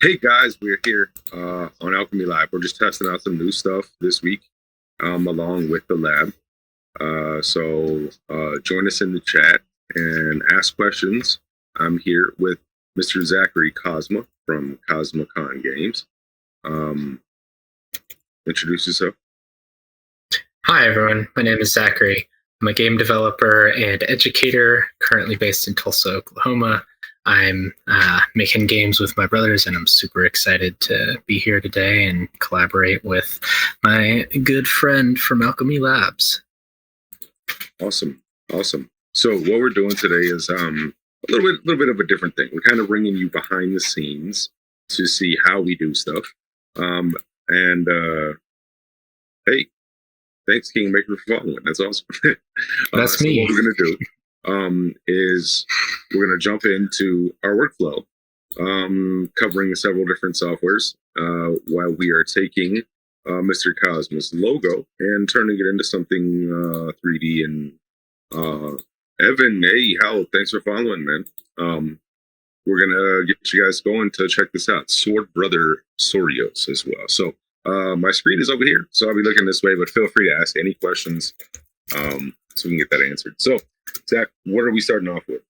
Hey guys, we're here on ALKEMI Live. We're just testing out some new stuff this week along with the lab. So join us in the chat and ask questions. I'm here with Mr. Zachary Kosma from CosmaCon Games. Introduce yourself. Hi everyone, my name is Zachary. I'm a game developer and educator currently based in Tulsa, Oklahoma. I'm making games with my brothers and I'm super excited to be here today and collaborate with my good friend from ALKEMI Labs. Awesome. So what we're doing today is a little bit of a different thing. We're kind of bringing you behind the scenes to see how we do stuff. Hey, thanks, Kingmaker, for following. That's awesome. That's me. What we're going to do is we're going to jump into our workflow, covering several different softwares while we are taking Mr. Kosma's logo and turning it into something 3D. And Evan, hey, Hal, thanks for following, man. We're going to get you guys going to check this out. Sword Brother Sorios as well. So my screen is over here, so I'll be looking this way, but feel free to ask any questions so we can get that answered. So, Zach, what are we starting off with?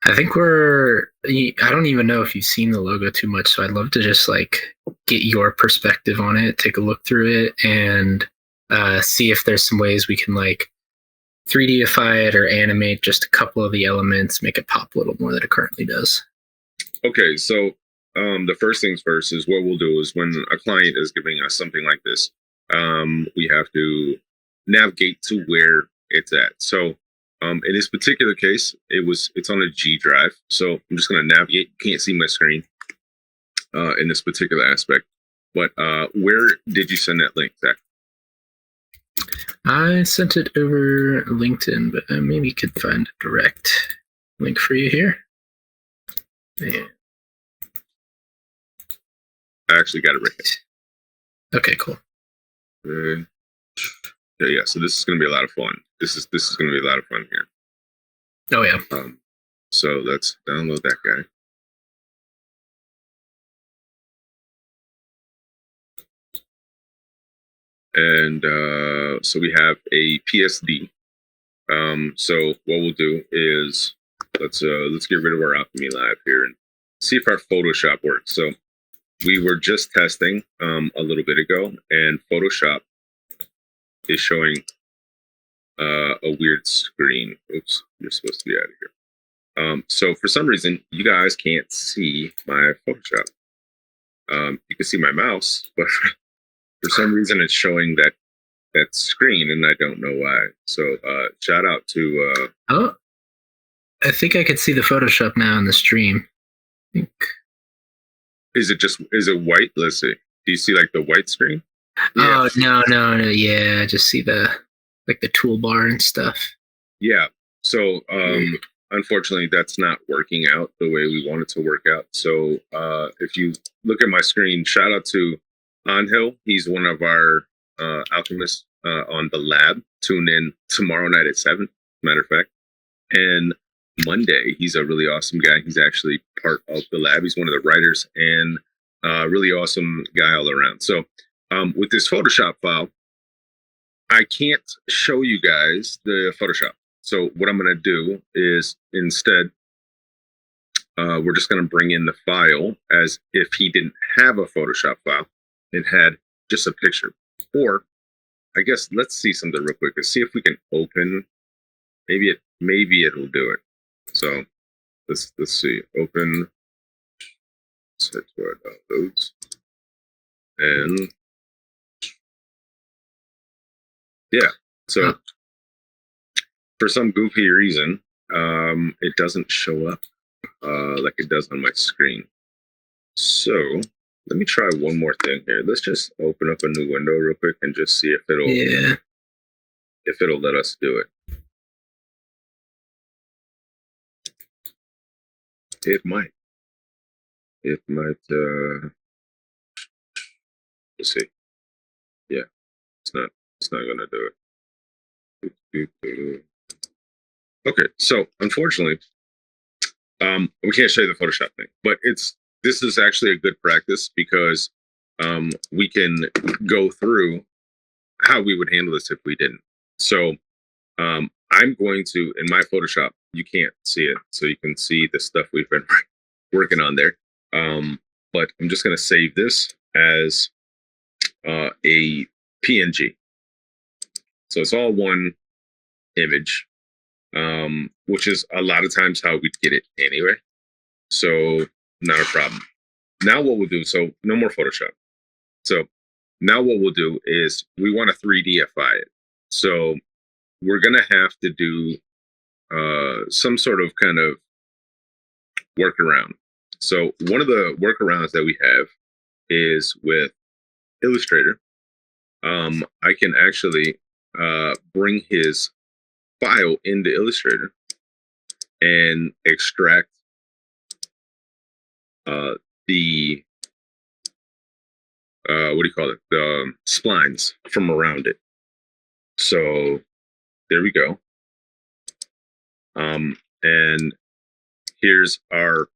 I think I don't even know if you've seen the logo too much, so I'd love to just get your perspective on it, take a look through it, and see if there's some ways we can 3Dify it or animate just a couple of the elements, make it pop a little more than it currently does. Okay, so the first things first is what we'll do is when a client is giving us something like this, we have to navigate to where it's at. So in this particular case, it's on a G drive. So I'm just going to navigate. You can't see my screen in this particular aspect. But where did you send that link, Zach? I sent it over LinkedIn, but maybe you could find a direct link for you here. Yeah. I actually got it right here. Okay, cool. Yeah. So this is going to be a lot of fun. This is going to be a lot of fun here. Oh yeah. So let's download that guy. And so we have a PSD. So what we'll do is let's get rid of our ALKEMI Live here and see if our Photoshop works. So we were just testing a little bit ago, and Photoshop is showing a weird screen. Oops, you're supposed to be out of here. So for some reason, you guys can't see my Photoshop. You can see my mouse, but for some reason, it's showing that screen, and I don't know why. So shout out to... oh, I think I could see the Photoshop now in the stream. I think... Is it white? Let's see. Do you see the white screen? Yeah. Oh, no. Yeah, I just see the toolbar and stuff. Yeah. So unfortunately, that's not working out the way we want it to work out. So if you look at my screen, shout out to Angel. He's one of our alchemists on the lab. Tune in tomorrow night at 7, matter of fact. And Monday, he's a really awesome guy. He's actually part of the lab. He's one of the writers and really awesome guy all around. So with this Photoshop file, I can't show you guys the Photoshop. So what I'm going to do is instead, we're just going to bring in the file as if he didn't have a Photoshop file. It had just a picture. Or I guess let's see something real quick. Let's see if we can open. Maybe it'll do it. So let's see. Open. Let's head to our downloads. And yeah. So for some goofy reason, it doesn't show up like it does on my screen. So let me try one more thing here. Let's just open up a new window real quick and just see if it'll let us do it. It might. Let's see. Yeah, it's not gonna do it. Okay, so unfortunately, we can't show you the Photoshop thing, but it's this is actually a good practice because we can go through how we would handle this if we didn't. So I'm going to, in my Photoshop, you can't see it, so you can see the stuff we've been working on there. But I'm just going to save this as a PNG. So it's all one image, which is a lot of times how we'd get it anyway. So not a problem. Now what we'll do, so no more Photoshop. So now what we'll do is we want to 3Dify it. So we're going to have to do some sort of kind of workaround. So one of the workarounds that we have is with Illustrator. I can actually bring his file into Illustrator and extract the what do you call it? The splines from around it. So there we go. And here's our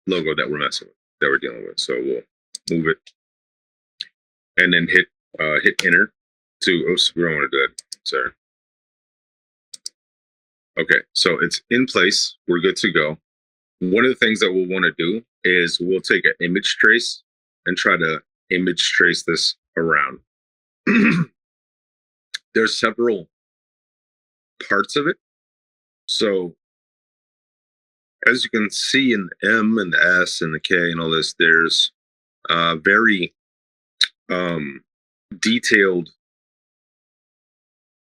logo that we're messing with, that we're dealing with. So we'll move it and then hit enter to, oops, we don't want to do that, sorry. Okay, so it's in place, we're good to go. One of the things that we'll want to do is we'll take an image trace and try to image trace this around. There's several parts of it. So as you can see in the M and the S and the K and all this, there's very detailed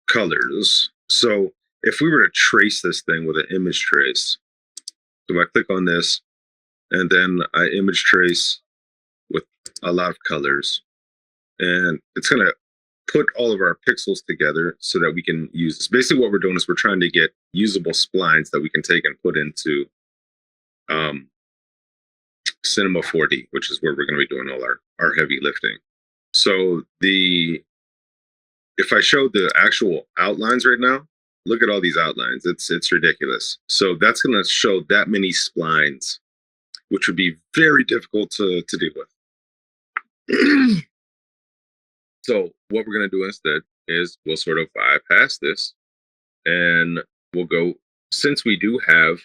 colors. So if we were to trace this thing with an image trace, so I click on this and then I image trace with a lot of colors, and it's going to put all of our pixels together so that we can use this. Basically what we're doing is we're trying to get usable splines that we can take and put into Cinema 4D, which is where we're going to be doing all our heavy lifting. So if I showed the actual outlines right now, look at all these outlines. It's ridiculous. So that's going to show that many splines, which would be very difficult to deal with. So what we're going to do instead is we'll sort of bypass this, and we'll go, since we do have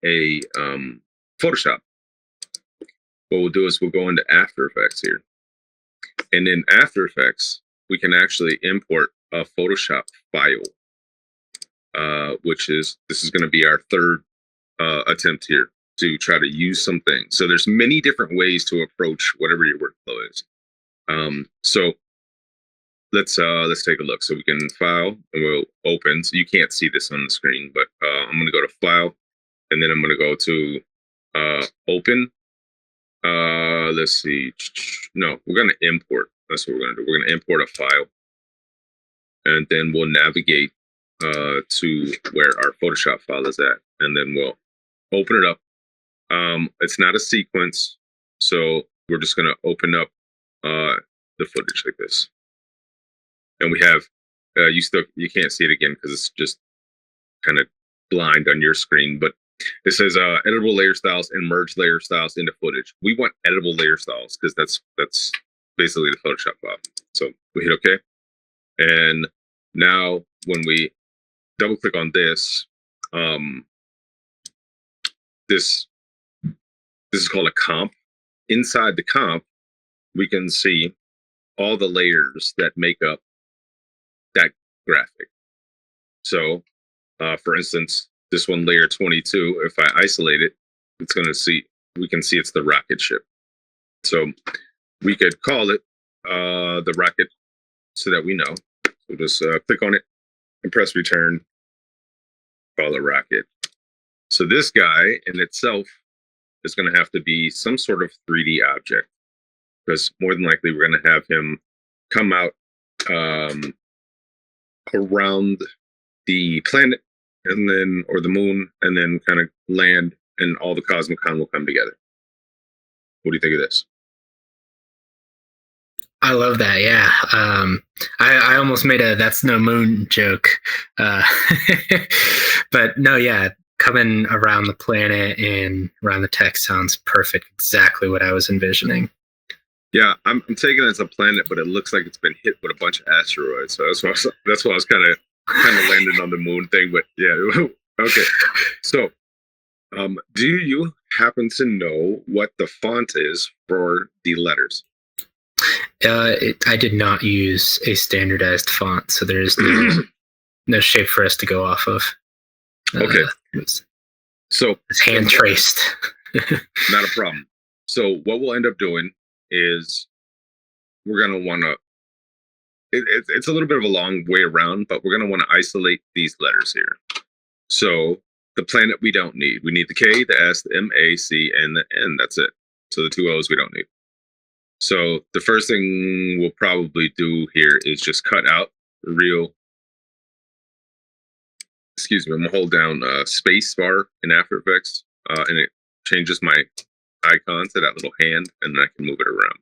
a Photoshop, what we'll do is we'll go into After Effects here. And in After Effects, we can actually import a Photoshop file, this is going to be our third attempt here to try to use something. So there's many different ways to approach whatever your workflow is. So let's take a look. So we can file and we'll open. So you can't see this on the screen, but I'm going to go to file, and then I'm going to go to open. Let's see. No, we're going to import. That's what we're going to do. We're going to import a file, and then we'll navigate to where our Photoshop file is at, and then we'll open it up. It's not a sequence, so we're just going to open up the footage like this, and we have you can't see it again because it's just kind of blind on your screen, but it says editable layer styles and merge layer styles into footage. We want editable layer styles because that's basically the Photoshop file. So we hit OK, and now when we double click on this, this is called a comp. Inside the comp, we can see all the layers that make up that graphic. So, for instance, this one, layer 22, if I isolate it, it's going to see, we can see it's the rocket ship. So we could call it the rocket so that we know. So just click on it and press return, call it rocket. So this guy in itself is going to have to be some sort of 3D object, because more than likely we're going to have him come out around the planet and then, or the moon, and then kind of land, and all the Cosmicon will come together. What do you think of this? I love that. Yeah. I almost made a "that's no moon" joke. But no, yeah, coming around the planet and around the text sounds perfect. Exactly what I was envisioning. Yeah, I'm taking it as a planet, but it looks like it's been hit with a bunch of asteroids. So that's why I was kind of landing on the moon thing. But yeah, okay. So, do you happen to know what the font is for the letters? I did not use a standardized font, so there is no shape for us to go off of. Okay. So it's hand traced. Not a problem. So what we'll end up doing is we're going to want to, it's a little bit of a long way around, but we're going to want to isolate these letters here. So the planet we don't need. We need the K, the S, the M, A, C, and the N. That's it. So the two O's we don't need. So the first thing we'll probably do here is just cut out real, excuse me, I'm gonna hold down space bar in After Effects, and it changes my icon to that little hand, and then I can move it around.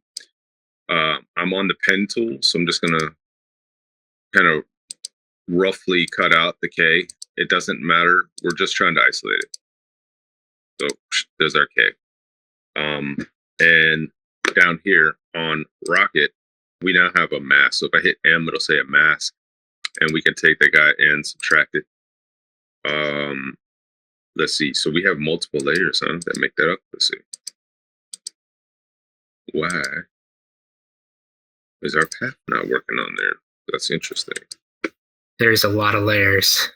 I'm on the pen tool, so I'm just gonna kind of roughly cut out the K. It doesn't matter. We're just trying to isolate it. So there's our K. And down here on Rocket, we now have a mask. So if I hit M, it'll say a mask, and we can take that guy and subtract it. Let's see. So we have multiple layers, huh? That make that up. Let's see. Why is our path not working on there? That's interesting. There's a lot of layers.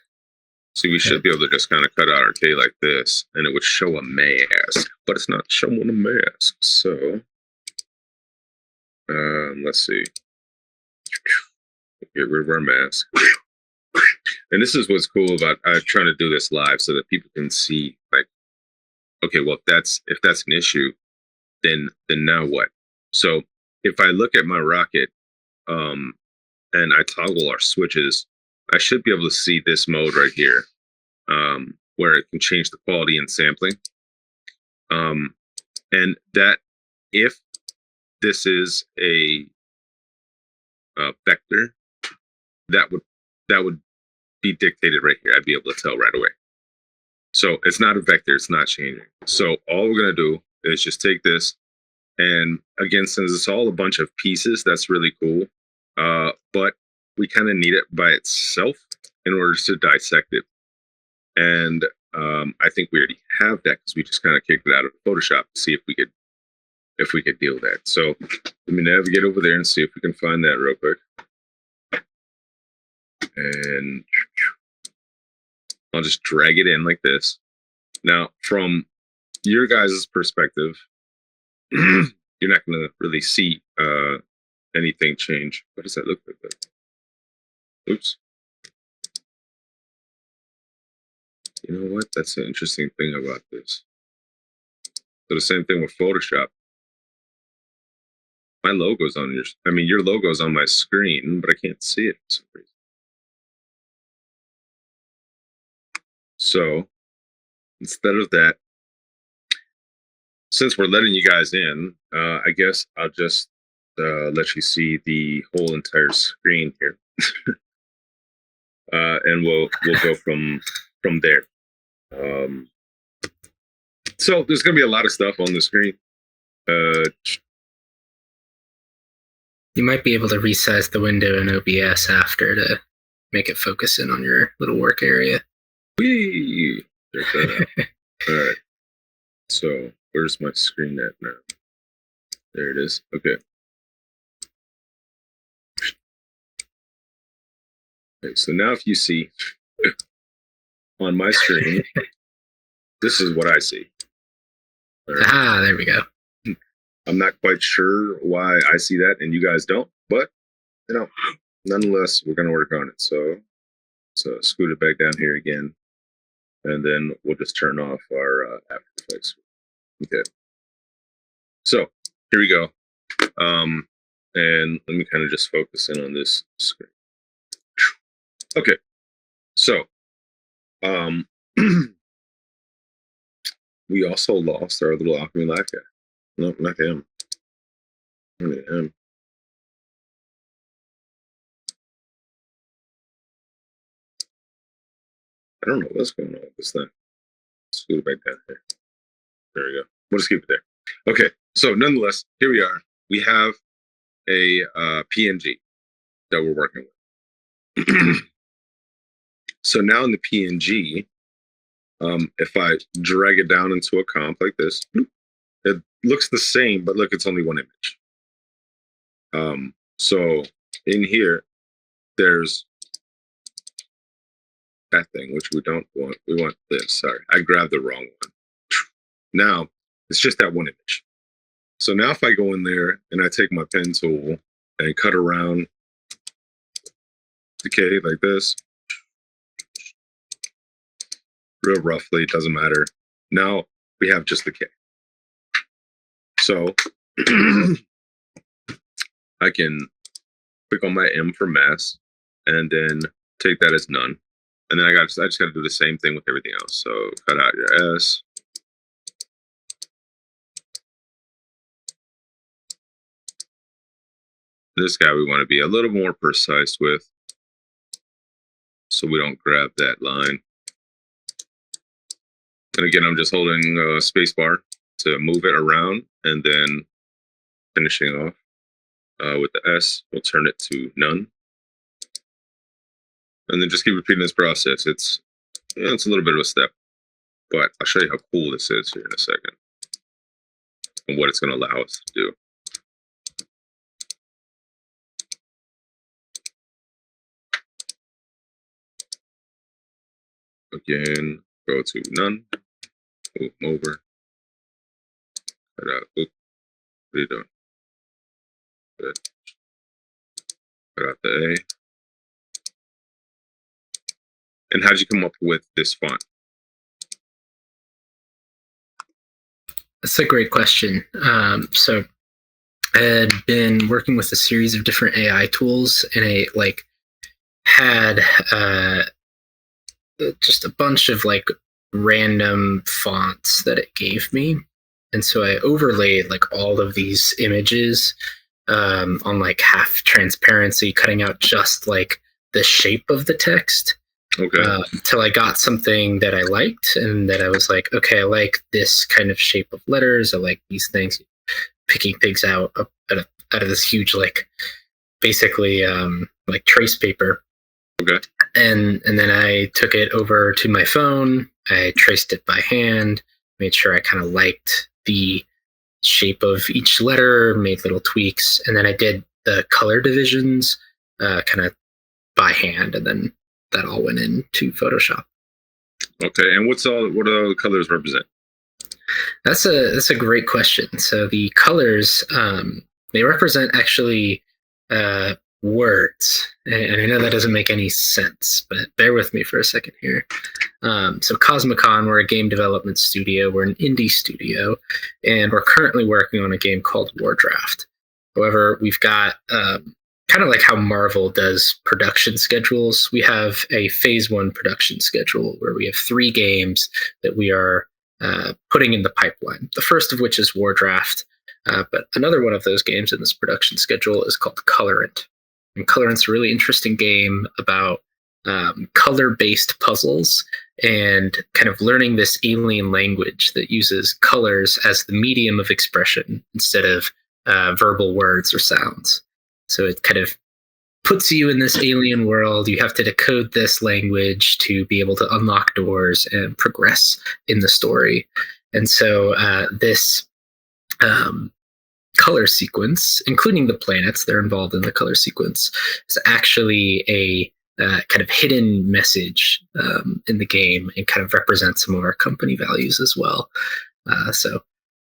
See, we should be able to just kind of cut out our K like this, and it would show a mask, but it's not showing a mask. So, let's see. Get rid of our mask. And this is what's cool about trying to do this live, so that people can see, like, okay, well, if that's an issue, then now what? So if I look at my Rocket, and I toggle our switches, I should be able to see this mode right here, where it can change the quality and sampling. And that, if this is a vector, that would be dictated right here. I'd be able to tell right away. So it's not a vector, it's not changing. So all we're gonna do is just take this, and again, since it's all a bunch of pieces, that's really cool. But we kind of need it by itself in order to dissect it. And I think we already have that because we just kind of kicked it out of Photoshop to see if we could deal with that. So let me navigate over there and see if we can find that real quick. And I'll just drag it in like this. Now, from your guys' perspective, you're not going to really see anything change. What does that look like? Oops. You know what? That's an interesting thing about this. So the same thing with Photoshop. My logo's on your logo's on my screen, but I can't see it for some reason. So instead of that, since we're letting you guys in, I guess I'll just let you see the whole entire screen here. And we'll go from there. So there's gonna be a lot of stuff on the screen. You might be able to resize the window in OBS after to make it focus in on your little work area. Whee! There's that. All right. So where's my screen at now? There it is. Okay. Okay, so now if you see on my screen, this is what I see. Right. Ah, there we go. I'm not quite sure why I see that and you guys don't, but nonetheless, we're gonna work on it. So scoot it back down here again, and then we'll just turn off our After Effects. Okay. So here we go. And let me kind of just focus in on this screen. Okay. So, we also lost our little Alchemy Live guy. No, not him. Him. I don't know what's going on with this thing. scoot it back down here. There we go. We'll just keep it there. Okay, so nonetheless, here we are. We have a PNG that we're working with. So now in the PNG, if I drag it down into a comp like this, it looks the same, but look, it's only one image. So in here, there's that thing, which we don't want. We want this. Sorry, I grabbed the wrong one. Now, it's just that one image. So now if I go in there and I take my pen tool and cut around decay like this, real roughly, it doesn't matter. Now we have just decay. So I can click on my M for mass and then take that as none. And then I just got to do the same thing with everything else. So cut out your S. This guy we want to be a little more precise with, so we don't grab that line. And again, I'm just holding space bar to move it around, and then finishing off with the S. We'll turn it to none, and then just keep repeating this process. It's a little bit of a step, but I'll show you how cool this is here in a second, and what it's going to allow us to do. Again, go to none, move them over, cut out, oop, what are you doing? Good. Cut out the A. And how'd you come up with this font? That's a great question. So I had been working with a series of different AI tools, and I had just a bunch of random fonts that it gave me. And so I overlaid all of these images on half transparency, cutting out just the shape of the text. Okay. Till I got something that I liked, and that I was like, okay, I like this kind of shape of letters. I like these things. Picking things out of this huge, basically trace paper. Okay. And then I took it over to my phone. I traced it by hand, made sure I kind of liked the shape of each letter, made little tweaks, and then I did the color divisions kind of by hand, and then that all went into Photoshop. Okay, and what do all the colors represent? That's a great question. So the colors, they represent actually words, and I know that doesn't make any sense, but bear with me for a second here. So Cosmicon, we're a game development studio. We're an indie studio, and we're currently working on a game called Wardraft. However, we've got kind of like how Marvel does production schedules. We have a phase 1 production schedule where we have 3 games that we are putting in the pipeline. The first of which is Wardraft, but another one of those games in this production schedule is called Colorant. And Colorant's a really interesting game about color-based puzzles and kind of learning this alien language that uses colors as the medium of expression instead of verbal words or sounds. So it kind of puts you in this alien world. You have to decode this language to be able to unlock doors and progress in the story. And so this color sequence, including the planets that are involved in the color sequence, is actually a kind of hidden message in the game, and kind of represents some of our company values as well. So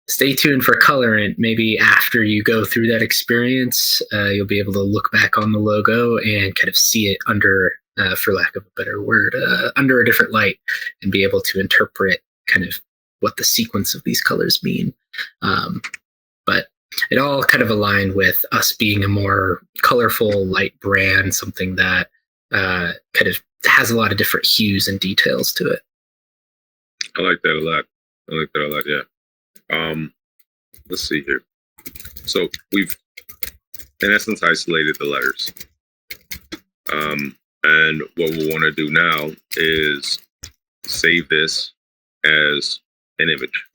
stay tuned for Colorant. Maybe after you go through that experience, you'll be able to look back on the logo and kind of see it under, for lack of a better word, under a different light, and be able to interpret kind of what the sequence of these colors mean. But it all kind of aligned with us being a more colorful, light brand, something that kind of has a lot of different hues and details to it. I like that a lot. Yeah. Let's see here. So we've, in essence, isolated the letters. And what we'll want to do now is save this as an image.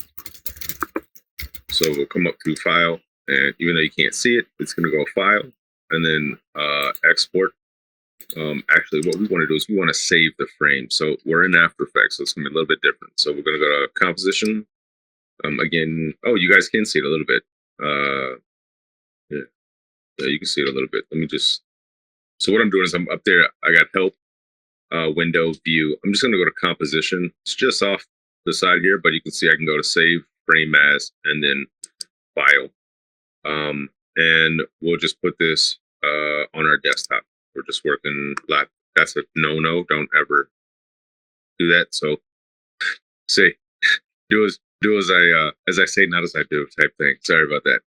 So we'll come up to File, and even though you can't see it, it's going to go File, and then Export. Actually, what we want to do is we want to save the frame. So we're in After Effects, so it's going to be a little bit different. So we're going to go to Composition. Again, oh, you guys can see it a little bit. Yeah, you can see it a little bit. Let me just. So what I'm doing is I'm up there. I got Help, Window, View. I'm just going to go to Composition. It's just off the side here, but you can see I can go to Save, Frame As, and then File. And we'll just put this on our desktop. We're just working live. That's a no. Don't ever do that. So say do as I say, not as I do type thing. Sorry about that.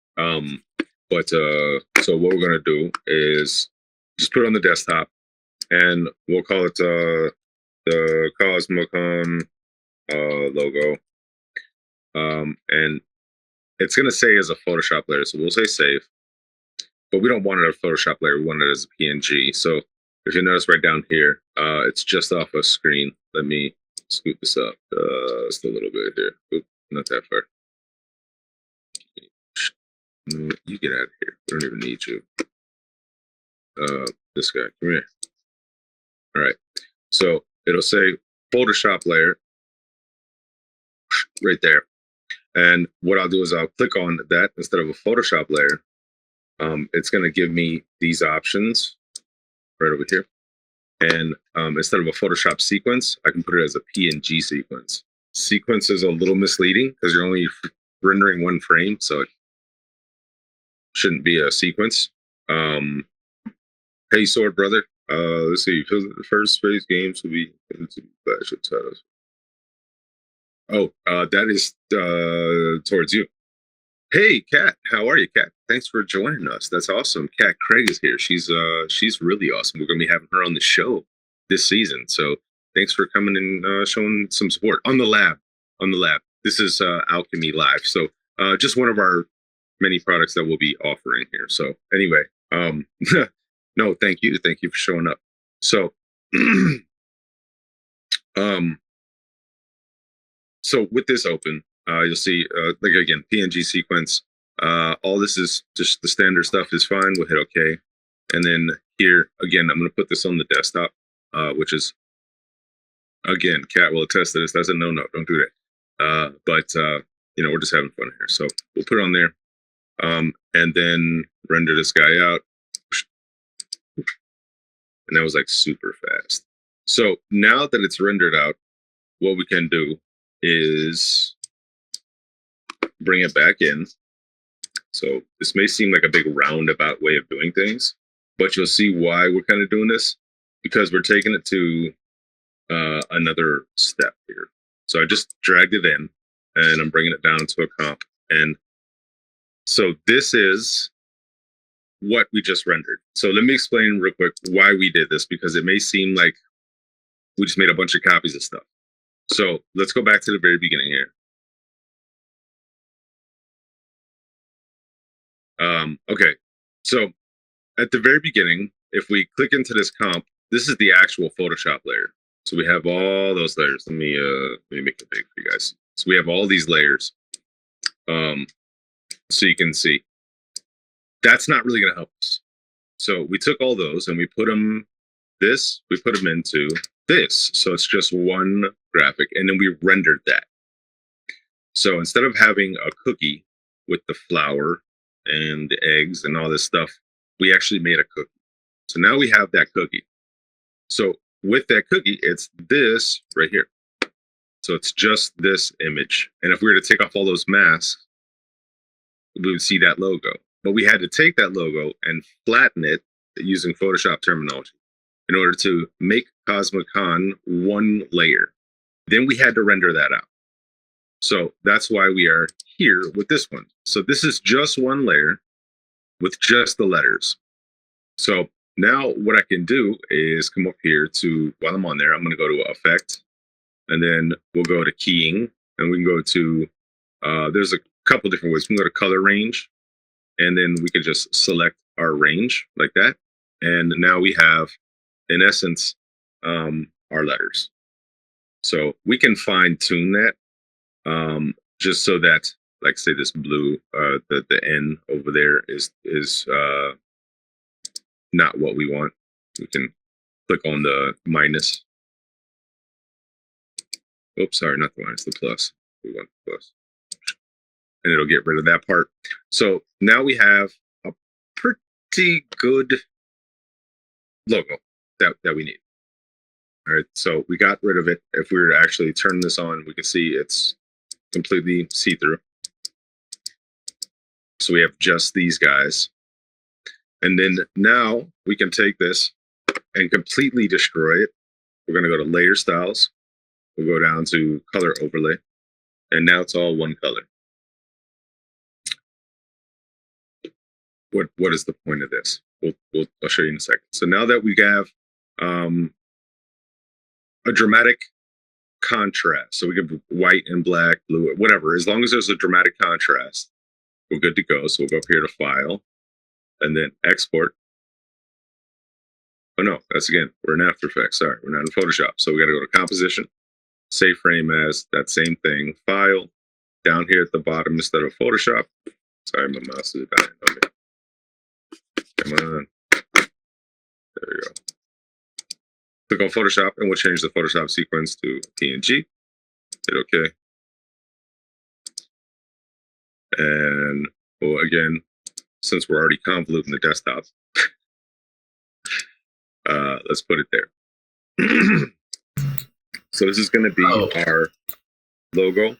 But so what we're gonna do is just put it on the desktop, and we'll call it the Kosma logo. And it's gonna say as a Photoshop layer, so we'll say save. But we don't want it as a Photoshop layer. We want it as a PNG. So if you notice right down here, it's just off a screen. Let me scoot this up just a little bit here. Oop, not that far. You get out of here. We don't even need you. This guy, come here. All right. So it'll say Photoshop layer right there. And what I'll do is I'll click on that instead of a Photoshop layer. It's going to give me these options right over here. And instead of a Photoshop sequence, I can put it as a PNG sequence. Sequence is a little misleading because you're only rendering one frame, so it shouldn't be a sequence. Hey, Sword Brother. Let's see. The first space games will be flagship titles. Oh, that is towards you. Hey, Kat, how are you, Kat? Thanks for joining us. That's awesome. Kat Craig is here. She's really awesome. We're gonna be having her on the show this season. So thanks for coming and showing some support on the lab. This is ALKEMI Live. So just one of our many products that we'll be offering here. So anyway, no, thank you for showing up. So so with this open, you'll see, like again, PNG sequence. All this is just the standard stuff is fine. We'll hit OK. And then here, again, I'm going to put this on the desktop, which is, again, Kat will attest to this. That's a no. Don't do that. But you know, we're just having fun here. So we'll put it on there and then render this guy out. And that was like super fast. So now that it's rendered out, what we can do is bring it back in. So this may seem like a big roundabout way of doing things, but you'll see why we're kind of doing this, because we're taking it to another step here. So I just dragged it in and I'm bringing it down to a comp. And so this is what we just rendered. So let me explain real quick why we did this, because it may seem like we just made a bunch of copies of stuff. So let's go back to the very beginning here. Okay, so at the very beginning, if we click into this comp, this is the actual Photoshop layer. So we have all those layers. Let me make it big for you guys. So we have all these layers. So you can see that's not really going to help us. So we took all those and we put them into this. So it's just one graphic, and then we rendered that. So instead of having a cookie with the flour and the eggs and all this stuff, we actually made a cookie. So now we have that cookie. So with that cookie, it's this right here. So it's just this image. And if we were to take off all those masks, we would see that logo. But we had to take that logo and flatten it using Photoshop terminology in order to make Kosma Khan one layer. Then we had to render that out. So that's why we are here with this one. So this is just one layer with just the letters. So now what I can do is come up here to, while I'm on there, I'm going to go to Effect, and then we'll go to Keying, and we can go to, there's a couple different ways. We can go to Color Range, and then we can just select our range like that. And now we have, in essence, our letters. So we can fine tune that just so that, like, say this blue, the N over there is not what we want. We can click on the minus. Oops, sorry, not the minus, the plus. We want the plus. And it'll get rid of that part. So now we have a pretty good logo that we need. All right, so we got rid of it. If we were to actually turn this on, we can see it's completely see-through. So we have just these guys. And then now we can take this and completely destroy it. We're going to go to layer styles. We'll go down to color overlay. And now it's all one color. What is the point of this? I'll show you in a second. So now that we have a dramatic contrast, so we can white and black, blue, whatever. As long as there's a dramatic contrast, we're good to go. So we'll go up here to File, and then Export. Oh no, that's again, we're in After Effects. Sorry, we're not in Photoshop. So we got to go to Composition, Save Frame As, that same thing, File. Down here at the bottom instead of Photoshop. Sorry, my mouse is dying on me. Come on. There we go. Click on Photoshop, and we'll change the Photoshop sequence to PNG. Hit OK. And well, again, since we're already convoluting the desktop, let's put it there. So this is going to be our logo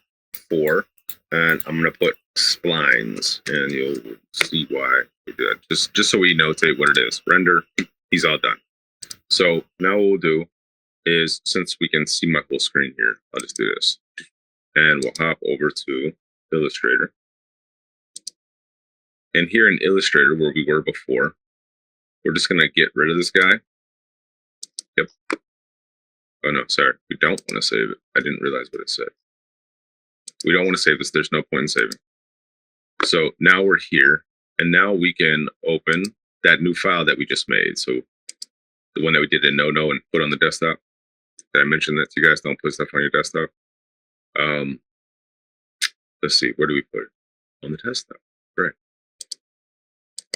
for, and I'm going to put splines, and you'll see why we do that. Just so we notate what it is. Render, he's all done. So now what we'll do is, since we can see my full screen here, I'll just do this. And we'll hop over to Illustrator. And here in Illustrator, where we were before, we're just going to get rid of this guy. Yep. Oh no, sorry. We don't want to save it. I didn't realize what it said. We don't want to save this. There's no point in saving. So now we're here, and now we can open that new file that we just made. So the one that we did in No and put on the desktop. Did I mention that to you guys? Don't put stuff on your desktop. Let's see. Where do we put it? On the desktop. Right.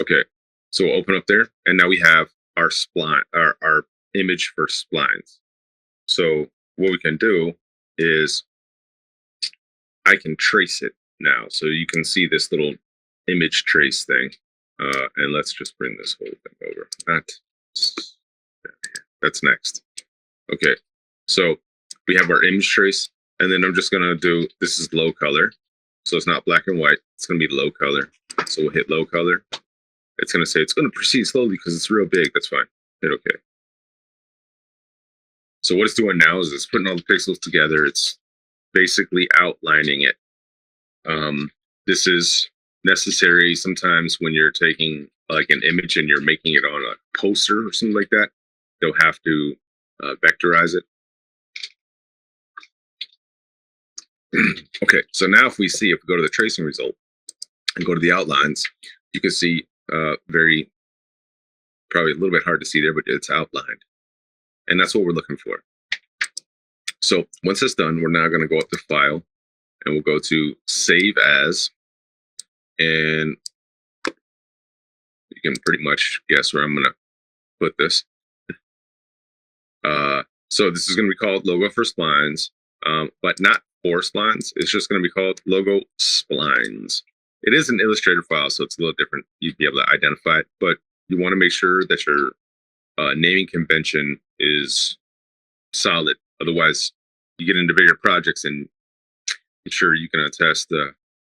Okay. So we'll open up there, and now we have our spline, our image for splines. So what we can do is I can trace it now. So you can see this little image trace thing. And let's just bring this whole thing over. That's next. Okay. So we have our image trace, and then I'm just going to do, this is low color. So it's not black and white. It's going to be low color. So we'll hit low color. It's going to say it's going to proceed slowly because it's real big. That's fine. Hit OK. So what it's doing now is it's putting all the pixels together. It's basically outlining it. This is necessary sometimes when you're taking like an image and you're making it on a poster or something like that. They'll have to vectorize it. Okay, so now if we go to the tracing result and go to the outlines, you can see probably a little bit hard to see there, but it's outlined. And that's what we're looking for. So once it's done, we're now going to go up to File, and we'll go to Save As. And you can pretty much guess where I'm going to put this. So this is going to be called Logo for Splines, but not for splines. It's just going to be called Logo Splines. It is an Illustrator file, so it's a little different. You'd be able to identify it, but you want to make sure that your naming convention is solid. Otherwise, you get into bigger projects, and I'm sure you can attest,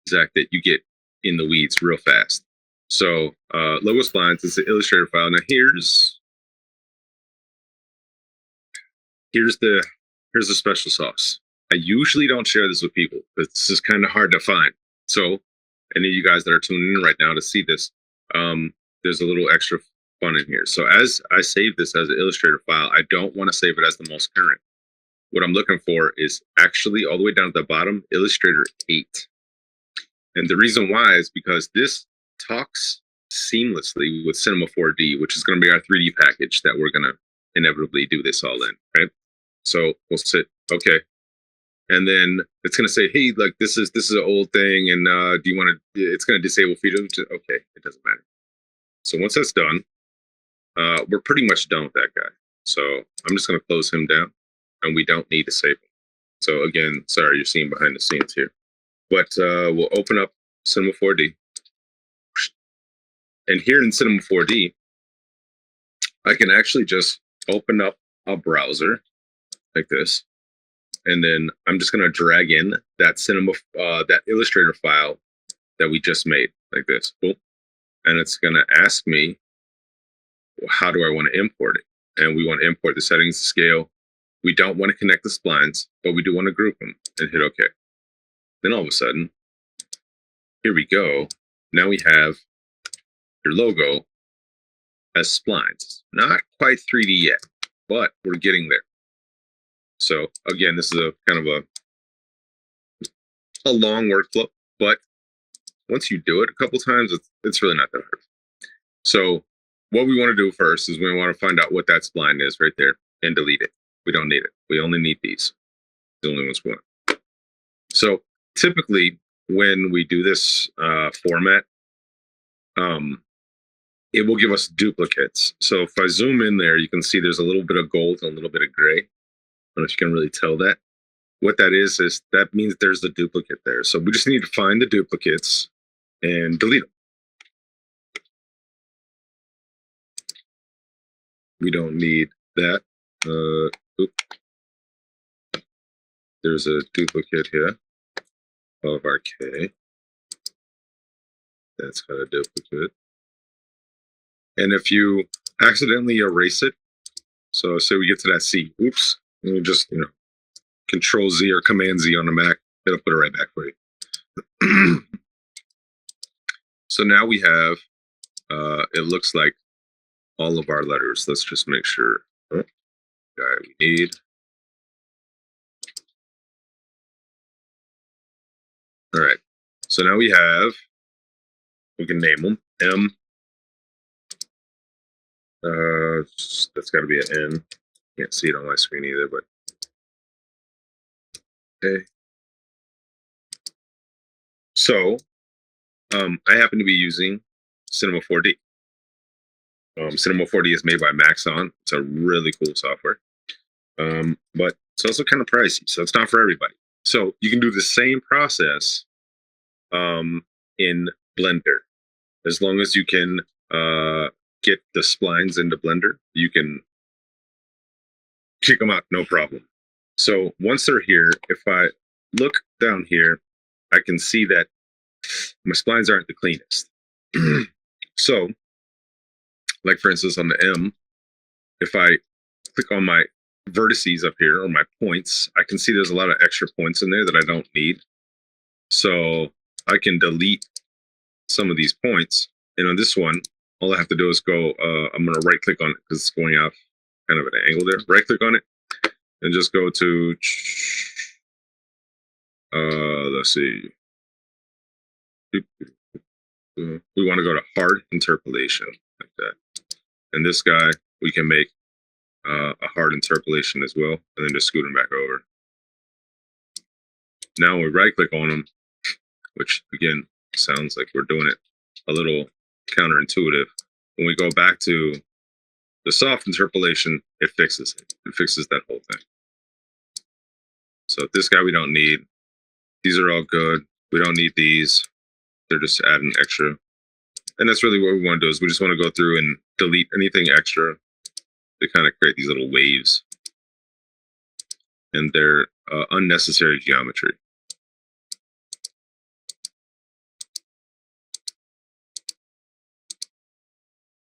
Zach, that you get in the weeds real fast. So Logo Splines is an Illustrator file. Now here's the special sauce. I usually don't share this with people because this is kind of hard to find. So any of you guys that are tuning in right now to see this, there's a little extra fun in here. So as I save this as an Illustrator file, I don't want to save it as the most current. What I'm looking for is actually all the way down at the bottom, Illustrator 8. And the reason why is because this talks seamlessly with Cinema 4D, which is going to be our 3D package that we're going to inevitably do this all in, right? So we'll sit, okay. and then it's going to say, hey, like this is an old thing, and do you want to? It's going to disable feature. Okay, it doesn't matter. So once that's done, we're pretty much done with that guy. So I'm just going to close him down, and we don't need to save him. So again, sorry, you're seeing behind the scenes here, but we'll open up Cinema 4D, and here in Cinema 4D, I can actually just open up a browser like this, and then I'm just going to drag in that that Illustrator file that we just made like this. Boom. And it's going to ask me, how do I want to import it? And we want to import the settings, the scale. We don't want to connect the splines, but we do want to group them, and hit OK. Then all of a sudden, here we go. Now we have your logo as splines. Not quite 3D yet, but we're getting there. So again, this is a kind of a long workflow, but once you do it a couple times, it's really not that hard. So what we want to do first is we want to find out what that spline is right there and delete it. We don't need it. We only need these. The only ones we want. So typically when we do this format, it will give us duplicates. So if I zoom in there, you can see there's a little bit of gold and a little bit of gray. I don't know if you can really tell that. What that is that means there's a duplicate there. So we just need to find the duplicates and delete them. We don't need that. There's a duplicate here of our K. That's got a duplicate. And if you accidentally erase it, so say we get to that C, oops, and we just, Control Z or Command Z on the Mac, it'll put it right back for you. So now we have, it looks like all of our letters. Let's just make sure. Guy we need. All right. So now we can name them M. That's got to be an N. Can't see it on my screen either, but okay. So I happen to be using Cinema 4D. Cinema 4D is made by Maxon. It's a really cool software, but it's also kind of pricey, so it's not for everybody. So you can do the same process in Blender. As long as you can get the splines into Blender, you can kick them out, no problem. So once they're here, if I look down here, I can see that my splines aren't the cleanest. So, like for instance, on the M, if I click on my vertices up here, or my points, I can see there's a lot of extra points in there that I don't need. So I can delete some of these points. And on this one, all I have to do is go, I'm going to right click on it because it's going off kind of at an angle there. Right click on it and just go to, let's see. We want to go to hard interpolation like that. And this guy, we can make a hard interpolation as well, and then just scoot him back over. Now when we right click on them, which again, sounds like we're doing it a little counterintuitive. When we go back to the soft interpolation, it fixes it. It fixes that whole thing. So this guy we don't need. These are all good. We don't need these. They're just adding extra. And that's really what we want to do, is we just want to go through and delete anything extra. They kind of create these little waves. And they're unnecessary geometry.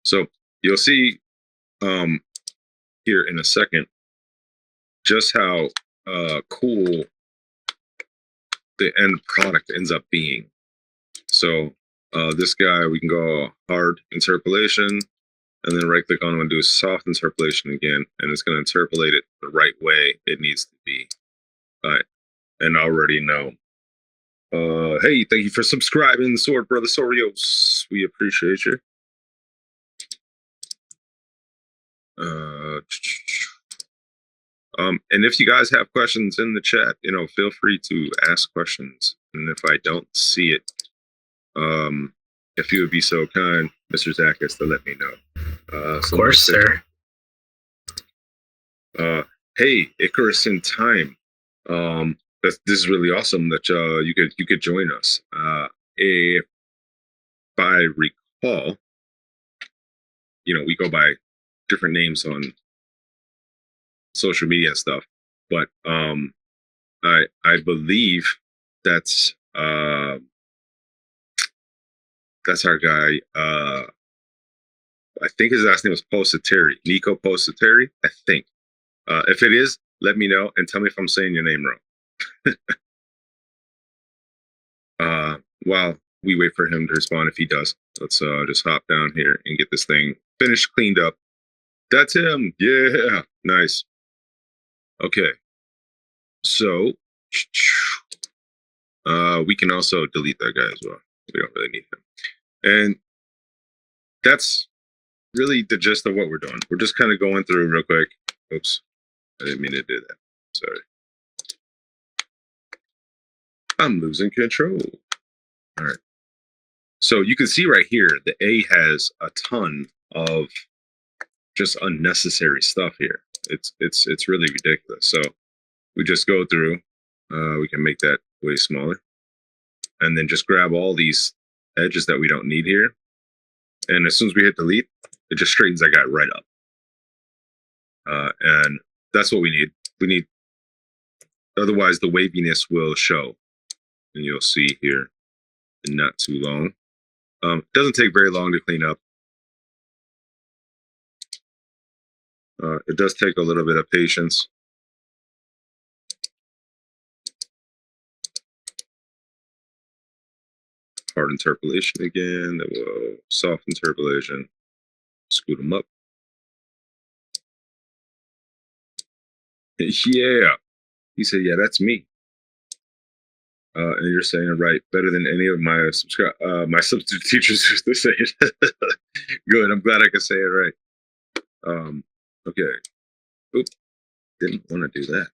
So you'll see here in a second just how cool the end product ends up being. So this guy, we can go hard interpolation, and then right click on him and do soft interpolation again, and it's going to interpolate it the right way it needs to be. And I already know. Hey, thank you for subscribing, Sword Brother Sorios. We appreciate you. And if you guys have questions in the chat, feel free to ask questions. And if I don't see it, if you would be so kind, Mr. Zackus, to let me know. Of course, sir. Hey, Icarus in Time. This is really awesome that you could join us. If I recall, we go by different names on social media and stuff, but I believe that's our guy. I think his last name was Posateri, Nico Posateri, I think. If it is, let me know and tell me if I'm saying your name wrong. While we wait for him to respond, if he does, let's just hop down here and get this thing finished, cleaned up. That's him. Yeah, nice. Okay, so we can also delete that guy as well. We don't really need him. And that's really the gist of what we're doing. We're just kind of going through real quick. Oops, I didn't mean to do that. Sorry. I'm losing control. All right. So you can see right here, the A has a ton of just unnecessary stuff here. It's really ridiculous. So we just go through. We can make that way smaller, and then just grab all these edges that we don't need here. And as soon as we hit delete, it just straightens that guy right up. And that's what we need. Otherwise the waviness will show, and you'll see here in not too long. It doesn't take very long to clean up. It does take a little bit of patience. Hard interpolation again, then we'll soft interpolation, scoot them up. Yeah, he said, yeah, that's me. And you're saying it right, better than any of my my substitute teachers used to say it. Good, I'm glad I could say it right. Okay. Oop, didn't want to do that.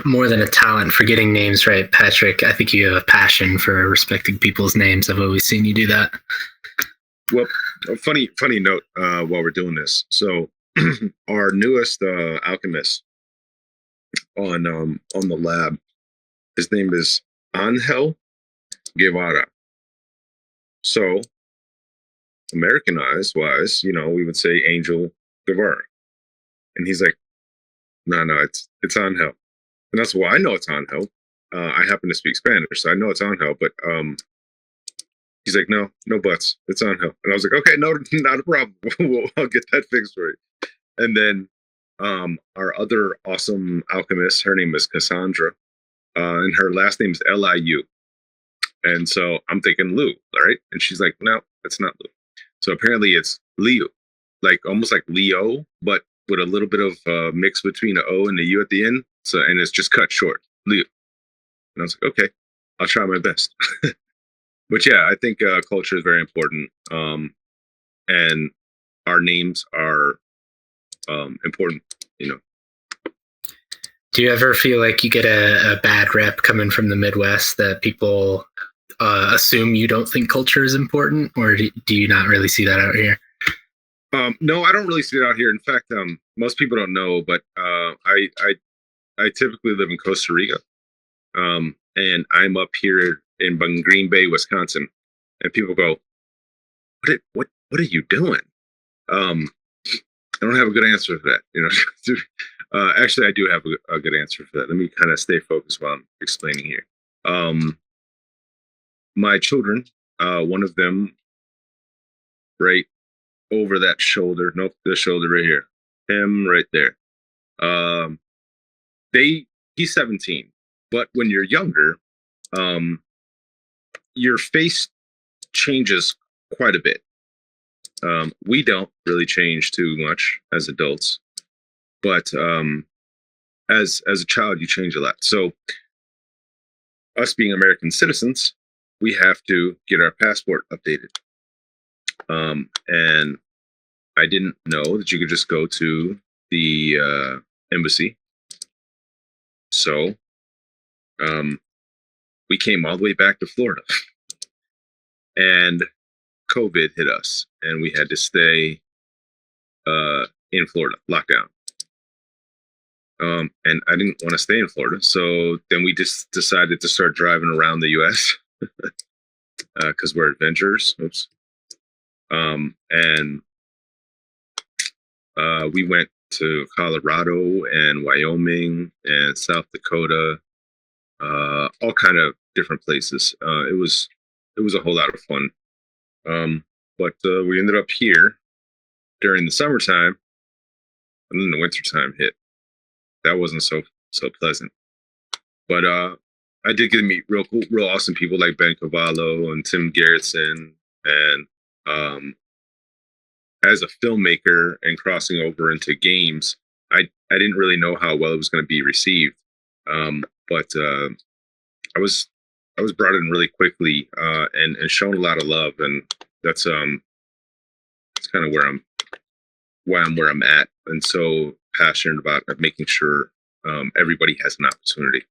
More than a talent for getting names right, Patrick, I think you have a passion for respecting people's names. I've always seen you do that. Well, a funny note while we're doing this. So our newest alchemist on the lab, his name is Angel Guevara. So Americanized wise, we would say Angel Guevara. And he's like, no, it's Angel. And that's why I know it's Angel. I happen to speak Spanish, so I know it's Angel, but he's like, no buts. It's Angel. And I was like, okay, no, not a problem. I'll get that fixed for you. And then our other awesome alchemist, her name is Cassandra, and her last name is Liu. And so I'm thinking Lou, right? And she's like, no, it's not Lou. So apparently it's Liu, like almost like Leo, but with a little bit of mix between the O and the U at the end. So, and it's just cut short, Liu. And I was like, okay, I'll try my best. But yeah, I think culture is very important. And our names are important, Do you ever feel like you get a bad rep coming from the Midwest that people assume you don't think culture is important, or do you not really see that out here? No, I don't really see it out here. In fact, most people don't know, but I typically live in Costa Rica, and I'm up here in Green Bay, Wisconsin, and people go, "What are you doing?" I don't have a good answer for that. Actually, I do have a good answer for that. Let me kind of stay focused while I'm explaining here. My children, one of them, right over that shoulder, nope, the shoulder right here, him right there. He's 17, but when you're younger, your face changes quite a bit. We don't really change too much as adults, but as a child, you change a lot. So us being American citizens, we have to get our passport updated. And I didn't know that you could just go to the embassy. So we came all the way back to Florida, and COVID hit us, and we had to stay in Florida, lockdown. And I didn't want to stay in Florida, so then we just decided to start driving around the U.S. Because we're adventurers. Oops. And we went to Colorado and Wyoming and South Dakota, all kind of different places. It was a whole lot of fun. But we ended up here during the summertime, and then the wintertime hit. That wasn't so pleasant. But I did get to meet real awesome people like Ben Cavallo and Tim Garrison. And as a filmmaker and crossing over into games, I didn't really know how well it was going to be received. But I was brought in really quickly and shown a lot of love, and that's kind of where I'm at, and so passionate about making sure everybody has an opportunity.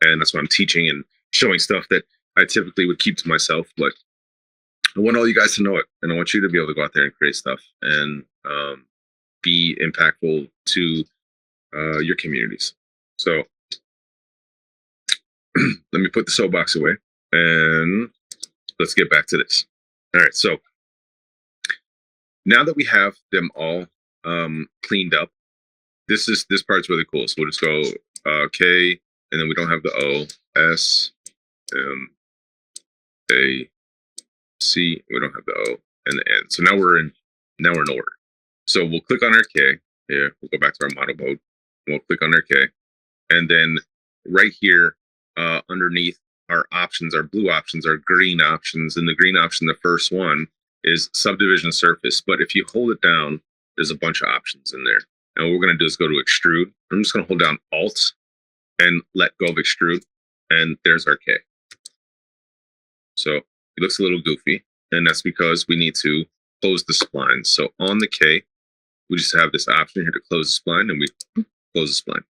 And that's why I'm teaching and showing stuff that I typically would keep to myself, but I want all you guys to know it, and I want you to be able to go out there and create stuff and be impactful to your communities. So let me put the soapbox away and let's get back to this. All right, so now that we have them all cleaned up, this part's really cool. So we'll just go K, and then we don't have the O, S, M, A, C. We don't have the O and the N. So now we're in order. So we'll click on our K here. We'll go back to our model mode. We'll click on our K, and then right here underneath our options, our blue options, our green options, and the green option, the first one is subdivision surface. But if you hold it down, there's a bunch of options in there. And what we're going to do is go to extrude. I'm just going to hold down Alt and let go of extrude. And there's our K. So it looks a little goofy. And that's because we need to close the spline. So on the K, we just have this option here to close the spline, and we close the spline.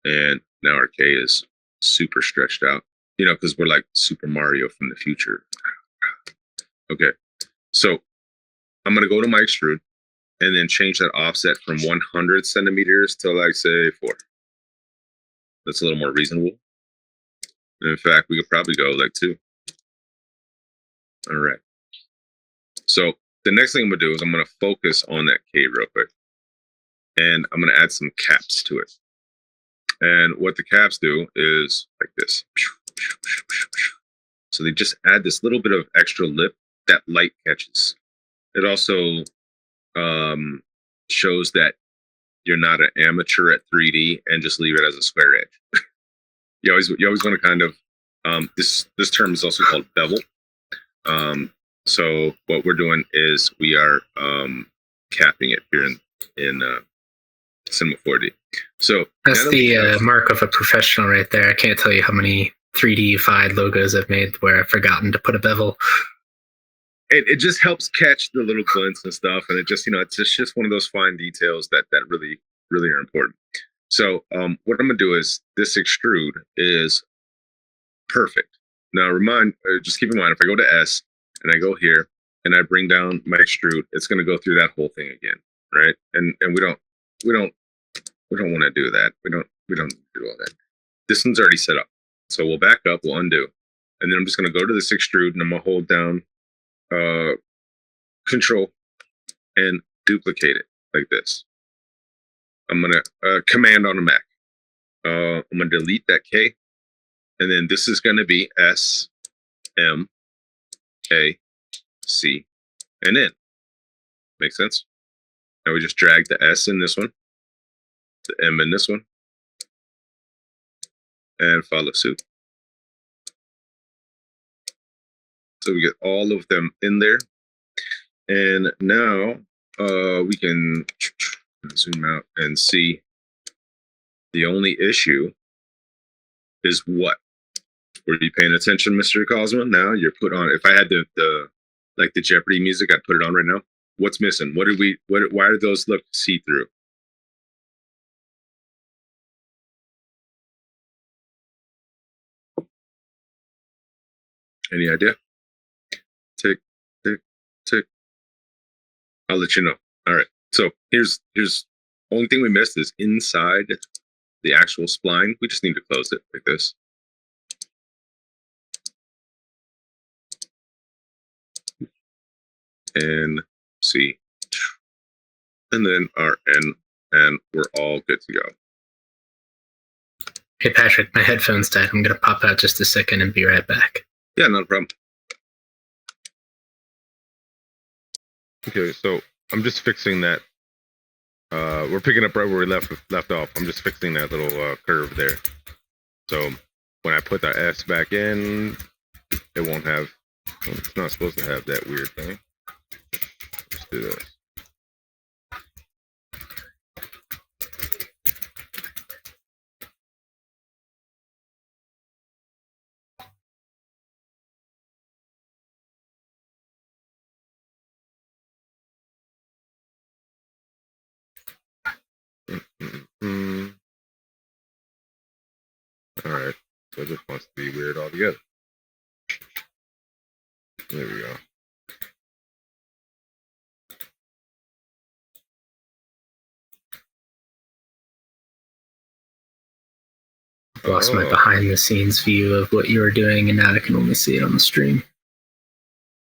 And now our K is super stretched out, because we're like Super Mario from the future. Okay. So I'm going to go to my extrude and then change that offset from 100 centimeters to, like, say 4. That's a little more reasonable. And in fact, we could probably go like 2. All right. So the next thing I'm going to do is I'm going to focus on that K real quick. And I'm going to add some caps to it. And what the caps do is like this. So they just add this little bit of extra lip that light catches. It also shows that you're not an amateur at 3D and just leave it as a square edge. you always want to kind of this term is also called bevel. So what we're doing is we are capping it here in Cinema 4D. So that's the mark of a professional right there. I can't tell you how many 3D-fied logos I've made where I've forgotten to put a bevel. It just helps catch the little glints and stuff, and it just it's just one of those fine details that really are important. So what I'm gonna do is this extrude is perfect. Now just keep in mind, if I go to S and I go here and I bring down my extrude, it's gonna go through that whole thing again, right? And we don't want to do that. We don't do all that. This one's already set up, so we'll back up, we'll undo, and then I'm just gonna go to this extrude and I'm gonna hold down Control and duplicate it like this. I'm gonna Command on a Mac. I'm gonna delete that K, and then this is gonna be S, M, A, C, and N. Make sense? Now we just drag the S in this one, the M in this one, and follow suit. So we get all of them in there. And now we can zoom out and see the only issue is what? Were you paying attention, Mr. Kosma? Now you're put on. If I had the Jeopardy music, I'd put it on right now. What's missing? Why do those look see-through? Any idea? Tick, tick, tick. I'll let you know. All right. So here's only thing we missed is inside the actual spline. We just need to close it like this. N, C, and then our N, and we're all good to go. Hey, Patrick, my headphones died. I'm going to pop out just a second and be right back. Yeah, not a problem. Okay, so I'm just fixing that. We're picking up right where we left off. I'm just fixing that little curve there. So when I put the S back in, it won't have, well, it's not supposed to have that weird thing. Let's do this. All right, so this wants to be weird altogether. There we go. Lost my behind the scenes view of what you were doing, and now I can only see it on the stream.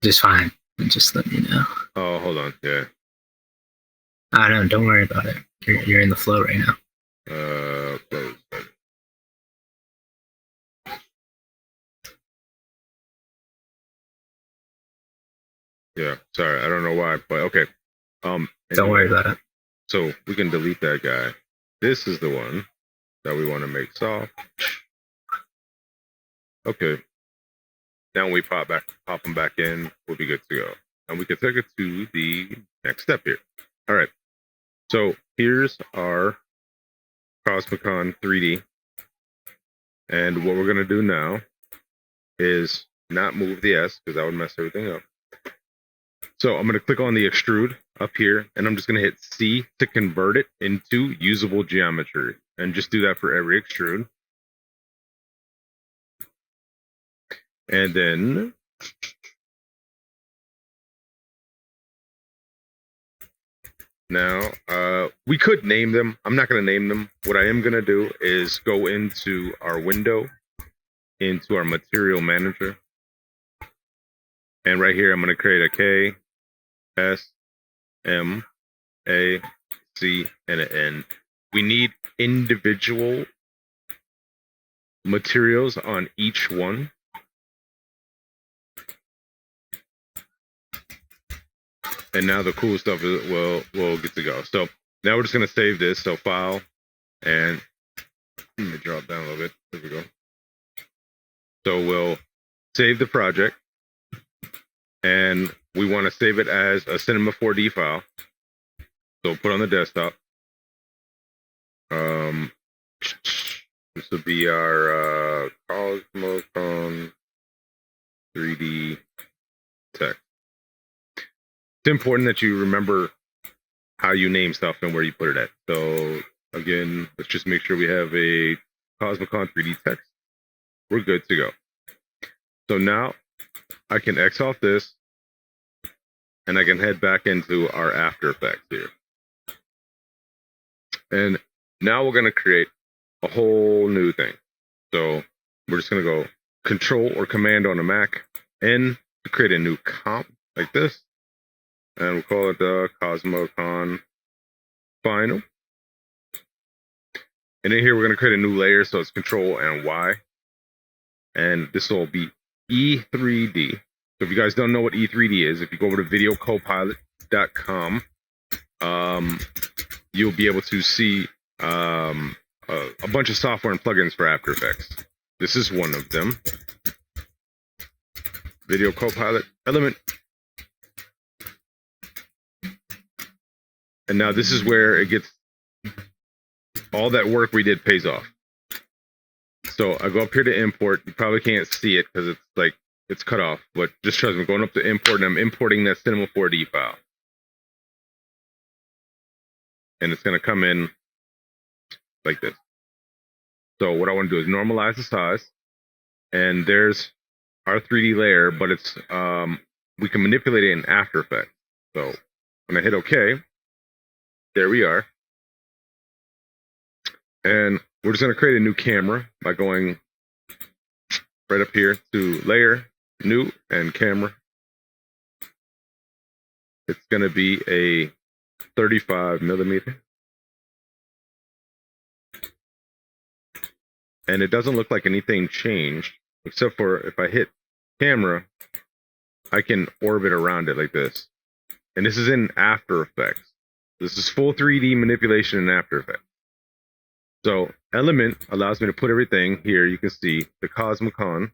Just fine. Just let me know. Oh, hold on. Yeah. I don't. Don't worry about it. You're in the flow right now. Close. Yeah. Sorry, I don't know why, but okay. Don't worry about it. So we can delete that guy. This is the one that we want to make soft. Okay. Now when we pop them back in, we'll be good to go. And we can take it to the next step here. All right. So here's our Cosmicon 3D. And what we're going to do now is not move the S because that would mess everything up. So I'm going to click on the extrude up here, and I'm just going to hit C to convert it into usable geometry. And just do that for every extrude. And then now we could name them. I'm not going to name them. What I am going to do is go into our window, into our material manager. And right here, I'm going to create a K, S, M, A, C, and an N. We need individual materials on each one. And now the cool stuff is we'll get to go. So now we're just going to save this. So file, and let me drop down a little bit. There we go. So we'll save the project, and we want to save it as a Cinema 4D file. So put on the desktop. This will be our Cosmocon 3D text. It's important that you remember how you name stuff and where you put it at. So again, let's just make sure we have a Cosmocon 3D text. We're good to go. So now I can X off this, and I can head back into our After Effects here. And now we're going to create a whole new thing. So we're just going to go Control or Command on a Mac, N to create a new comp like this. And we'll call it the Cosmocon Final. And in here, we're going to create a new layer. So it's Control and Y. And this will be E3D. So if you guys don't know what E3D is, if you go over to videocopilot.com, you'll be able to see a bunch of software and plugins for After Effects. This is one of them. Video Copilot Element. And now this is where it gets all that work we did pays off. So I go up here to import. You probably can't see it because it's cut off, but just trust me, I'm going up to import, and I'm importing that Cinema 4D file. And it's going to come in like this. So what I want to do is normalize the size. And there's our 3D layer, but it's we can manipulate it in After Effects. So when I hit OK, there we are. And we're just going to create a new camera by going right up here to Layer, New, and Camera. It's going to be a 35 millimeter. And it doesn't look like anything changed, except for if I hit camera, I can orbit around it like this. And this is in After Effects. This is full 3D manipulation in After Effects. So Element allows me to put everything here. You can see the Cosmicon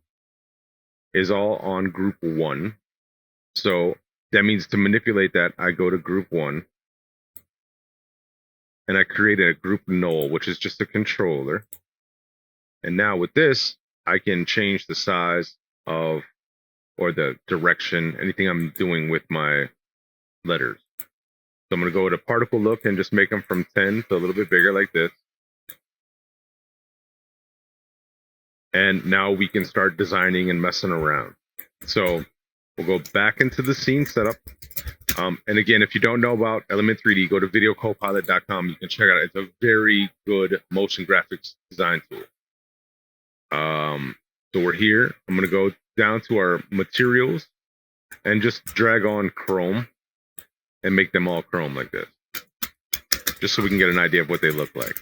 is all on group 1. So that means to manipulate that, I go to group 1. And I created a group null, which is just a controller. And now with this, I can change the size of, or the direction, anything I'm doing with my letters. So I'm going to go to particle look and just make them from 10 to a little bit bigger like this. And now we can start designing and messing around. So we'll go back into the scene setup. And again, if you don't know about Element 3D, go to videocopilot.com. You can check it out. It's a very good motion graphics design tool. So we're here. I'm going to go down to our materials and just drag on chrome and make them all chrome like this, just so we can get an idea of what they look like.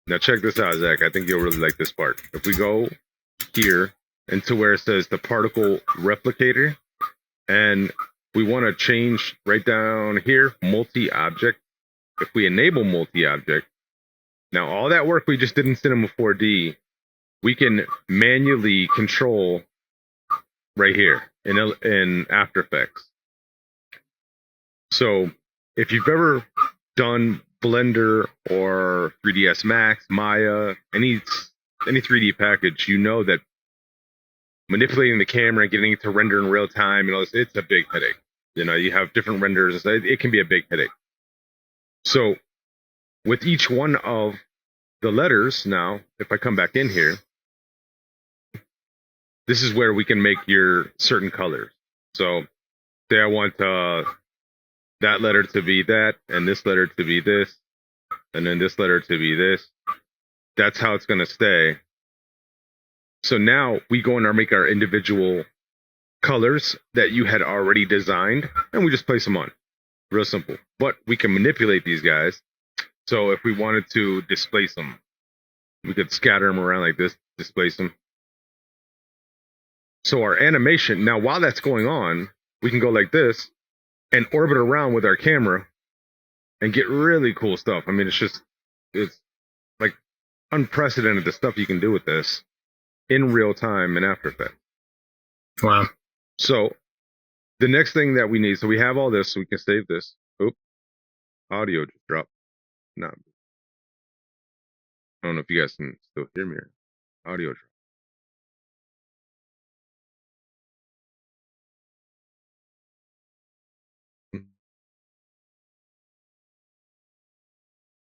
Now check this out, Zach. I think you'll really like this part. If we go here into where it says the particle replicator, and we want to change right down here, multi-object. If we enable multi-object, now all that work we just did in Cinema 4D, we can manually control right here in After Effects. So if you've ever done Blender or 3ds Max, Maya, any 3D package, you know that manipulating the camera and getting it to render in real time, you know, it's a big headache. You know, you have different renders, it can be a big headache. So with each one of the letters now, if I come back in here, this is where we can make your certain colors. So say I want that letter to be that, and this letter to be this, and then this letter to be this. That's how it's going to stay. So now we go and make our individual colors that you had already designed, and we just place them on. Real simple. But we can manipulate these guys. So if we wanted to displace them, we could scatter them around like this, displace them. So our animation, now while that's going on, we can go like this and orbit around with our camera and get really cool stuff. I mean, it's like unprecedented the stuff you can do with this in real time in After Effects. Wow. So the next thing that we need, so we have all this, so we can save this. Oop, audio just dropped. No, I don't know if you guys can still hear me. Audio dropped.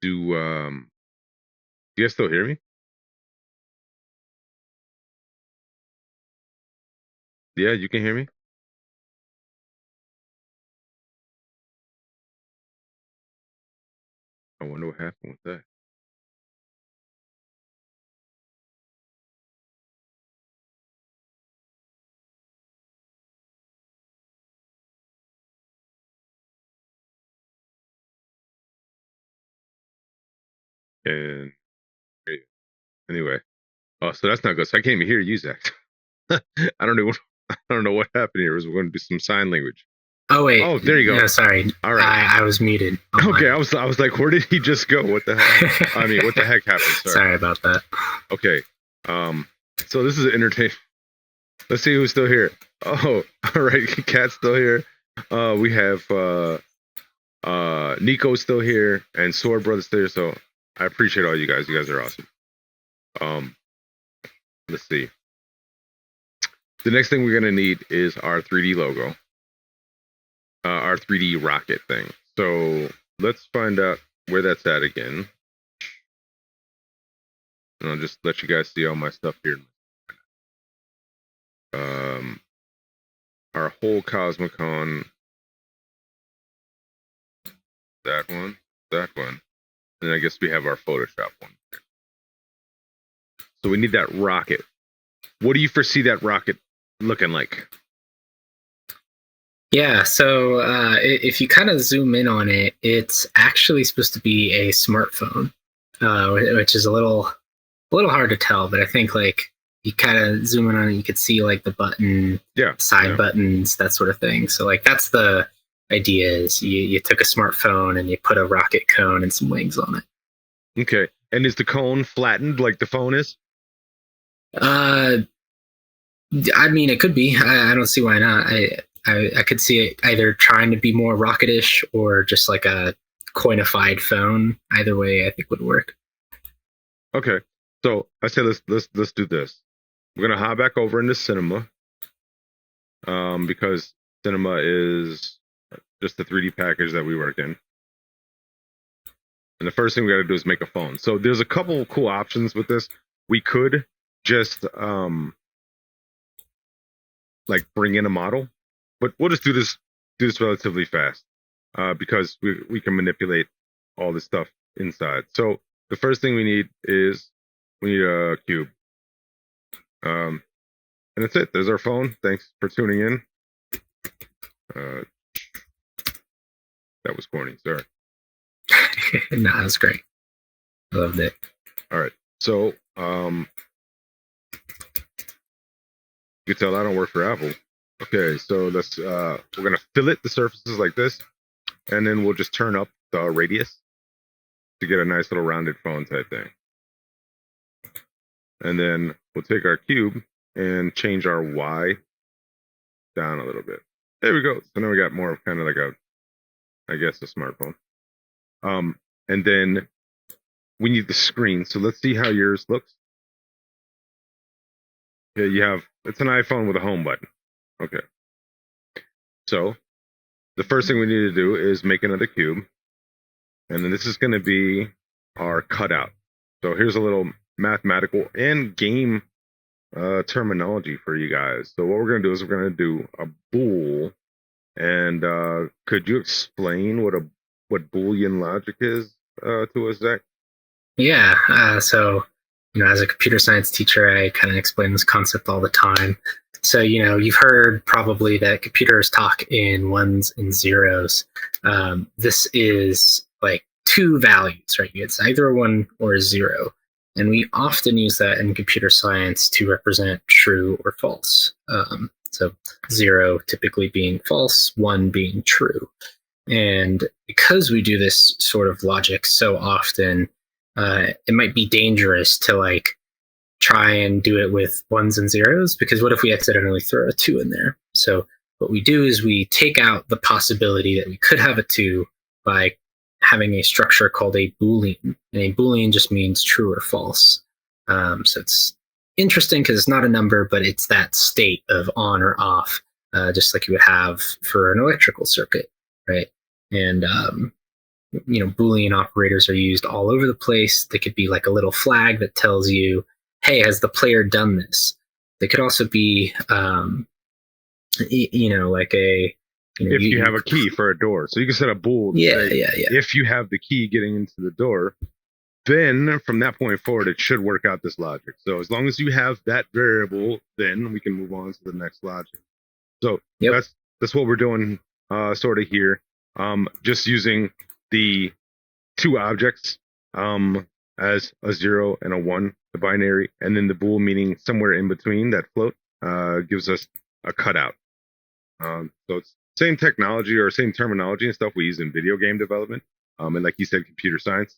Do you guys still hear me? Yeah, you can hear me? I wonder what happened with that. And anyway, so that's not good. So I can't even hear you, Zach. I don't know what happened here. We're going to do some sign language. Oh wait. Oh, there you go. No, sorry. All right. I was muted. Okay, I was like, where did he just go? What the heck? I mean, what the heck happened? Sorry about that. Okay. So this is entertaining. Let's see who's still here. Oh, all right. Cat's still here. We have Nico's still here and Sword Brother's still here. So I appreciate all you guys. You guys are awesome. Let's see. The next thing we're gonna need is our 3D logo. Our 3D rocket thing. So let's find out where that's at again. And I'll just let you guys see all my stuff here. our whole Cosmicon, that one, and I guess we have our Photoshop one. So we need that rocket. What do you foresee that rocket looking like? Yeah, so if you kind of zoom in on it, it's actually supposed to be a smartphone, which is a little hard to tell. But I think like you kind of zoom in on it, you could see like the button, side buttons, that sort of thing. So like that's the idea: is you took a smartphone and you put a rocket cone and some wings on it. Okay, and is the cone flattened like the phone is? I mean, it could be. I don't see why not. I could see it either trying to be more rocketish or just like a coinified phone. Either way, I think would work. Okay, so I say let's do this. We're gonna hop back over into Cinema, because Cinema is just the 3D package that we work in. And the first thing we got to do is make a phone. So there's a couple of cool options with this. We could just like bring in a model, but we'll just do this relatively fast, because we can manipulate all this stuff inside. So the first thing we need is we need a cube, and that's it. There's our phone. Thanks for tuning in. That was corny, sorry. No, that was great. I loved it. All right, so you can tell I don't work for Apple. Okay, so let's we're gonna fillet the surfaces like this, and then we'll just turn up the radius to get a nice little rounded phone type thing. And then we'll take our cube and change our Y down a little bit. There we go. So now we got more of kind of like a, I guess, a smartphone. And then we need the screen. So let's see how yours looks. Yeah, you have, it's an iPhone with a home button. Okay. So the first thing we need to do is make another cube. And then this is going to be our cutout. So here's a little mathematical and game terminology for you guys. So what we're going to do is we're going to do a bool. And could you explain what Boolean logic is to us, Zach? Yeah. So, as a computer science teacher, I kind of explain this concept all the time. So, you've heard probably that computers talk in ones and zeros. This is like two values, right? It's either a 1 or a 0. And we often use that in computer science to represent true or false. So 0 typically being false, 1 being true. And because we do this sort of logic so often, it might be dangerous to like try and do it with ones and zeros, because what if we accidentally throw a 2 in there? So what we do is we take out the possibility that we could have a 2 by having a structure called a Boolean. And a Boolean just means true or false. So it's interesting because it's not a number, but it's that state of on or off, just like you would have for an electrical circuit, right? And Boolean operators are used all over the place. They could be like a little flag that tells you, hey, has the player done this? They could also be, like a... if you have a key for a door. So you can set a bool. Yeah. If you have the key getting into the door, then from that point forward, it should work out this logic. So as long as you have that variable, then we can move on to the next logic. So that's what we're doing sort of here. Just using the two objects as a 0 and a 1, the binary, and then the bool meaning somewhere in between that float gives us a cutout. So it's same technology or same terminology and stuff we use in video game development. And like you said, computer science.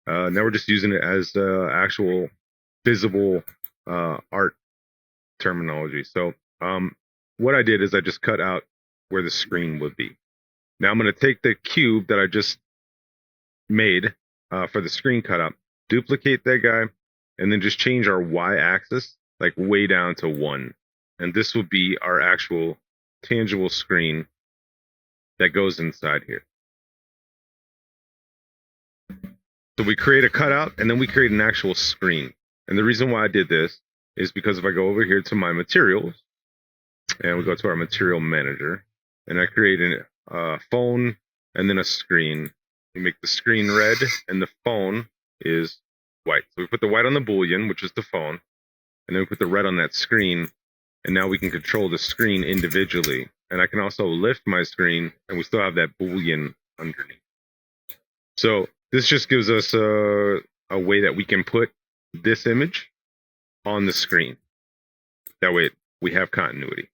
Now we're just using it as actual visible art terminology. So what I did is I just cut out where the screen would be. Now I'm going to take the cube that I just made for the screen cutout, duplicate that guy, and then just change our y-axis like way down to 1. And this will be our actual tangible screen that goes inside here. So we create a cutout and then we create an actual screen. And the reason why I did this is because if I go over here to my materials and we go to our material manager, and I create a phone and then a screen. We make the screen red and the phone is white. So we put the white on the boolean, which is the phone, and then we put the red on that screen, and now we can control the screen individually. And I can also lift my screen, and we still have that boolean underneath. So this just gives us a way that we can put this image on the screen. That way we have continuity.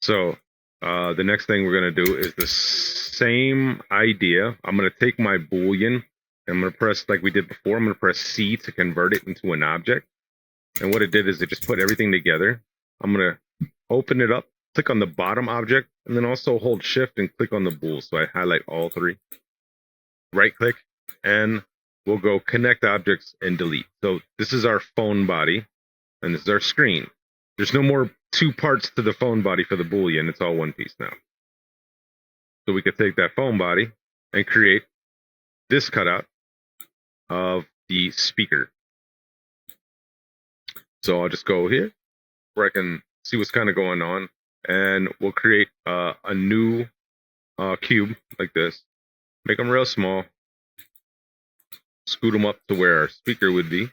So the next thing we're going to do is the same idea. I'm going to take my boolean, and I'm going to press, like we did before, I'm going to press C to convert it into an object. And what it did is it just put everything together. I'm going to open it up, click on the bottom object, and then also hold shift and click on the bool. So I highlight all three. Right click, and we'll go connect objects and delete. So this is our phone body, and this is our screen. There's no more two parts to the phone body for the boolean. It's all one piece now. So we could take that phone body and create this cutout of the speaker. So I'll just go here where I can see what's kind of going on, and we'll create a new cube like this. Make them real small. Scoot them up to where our speaker would be.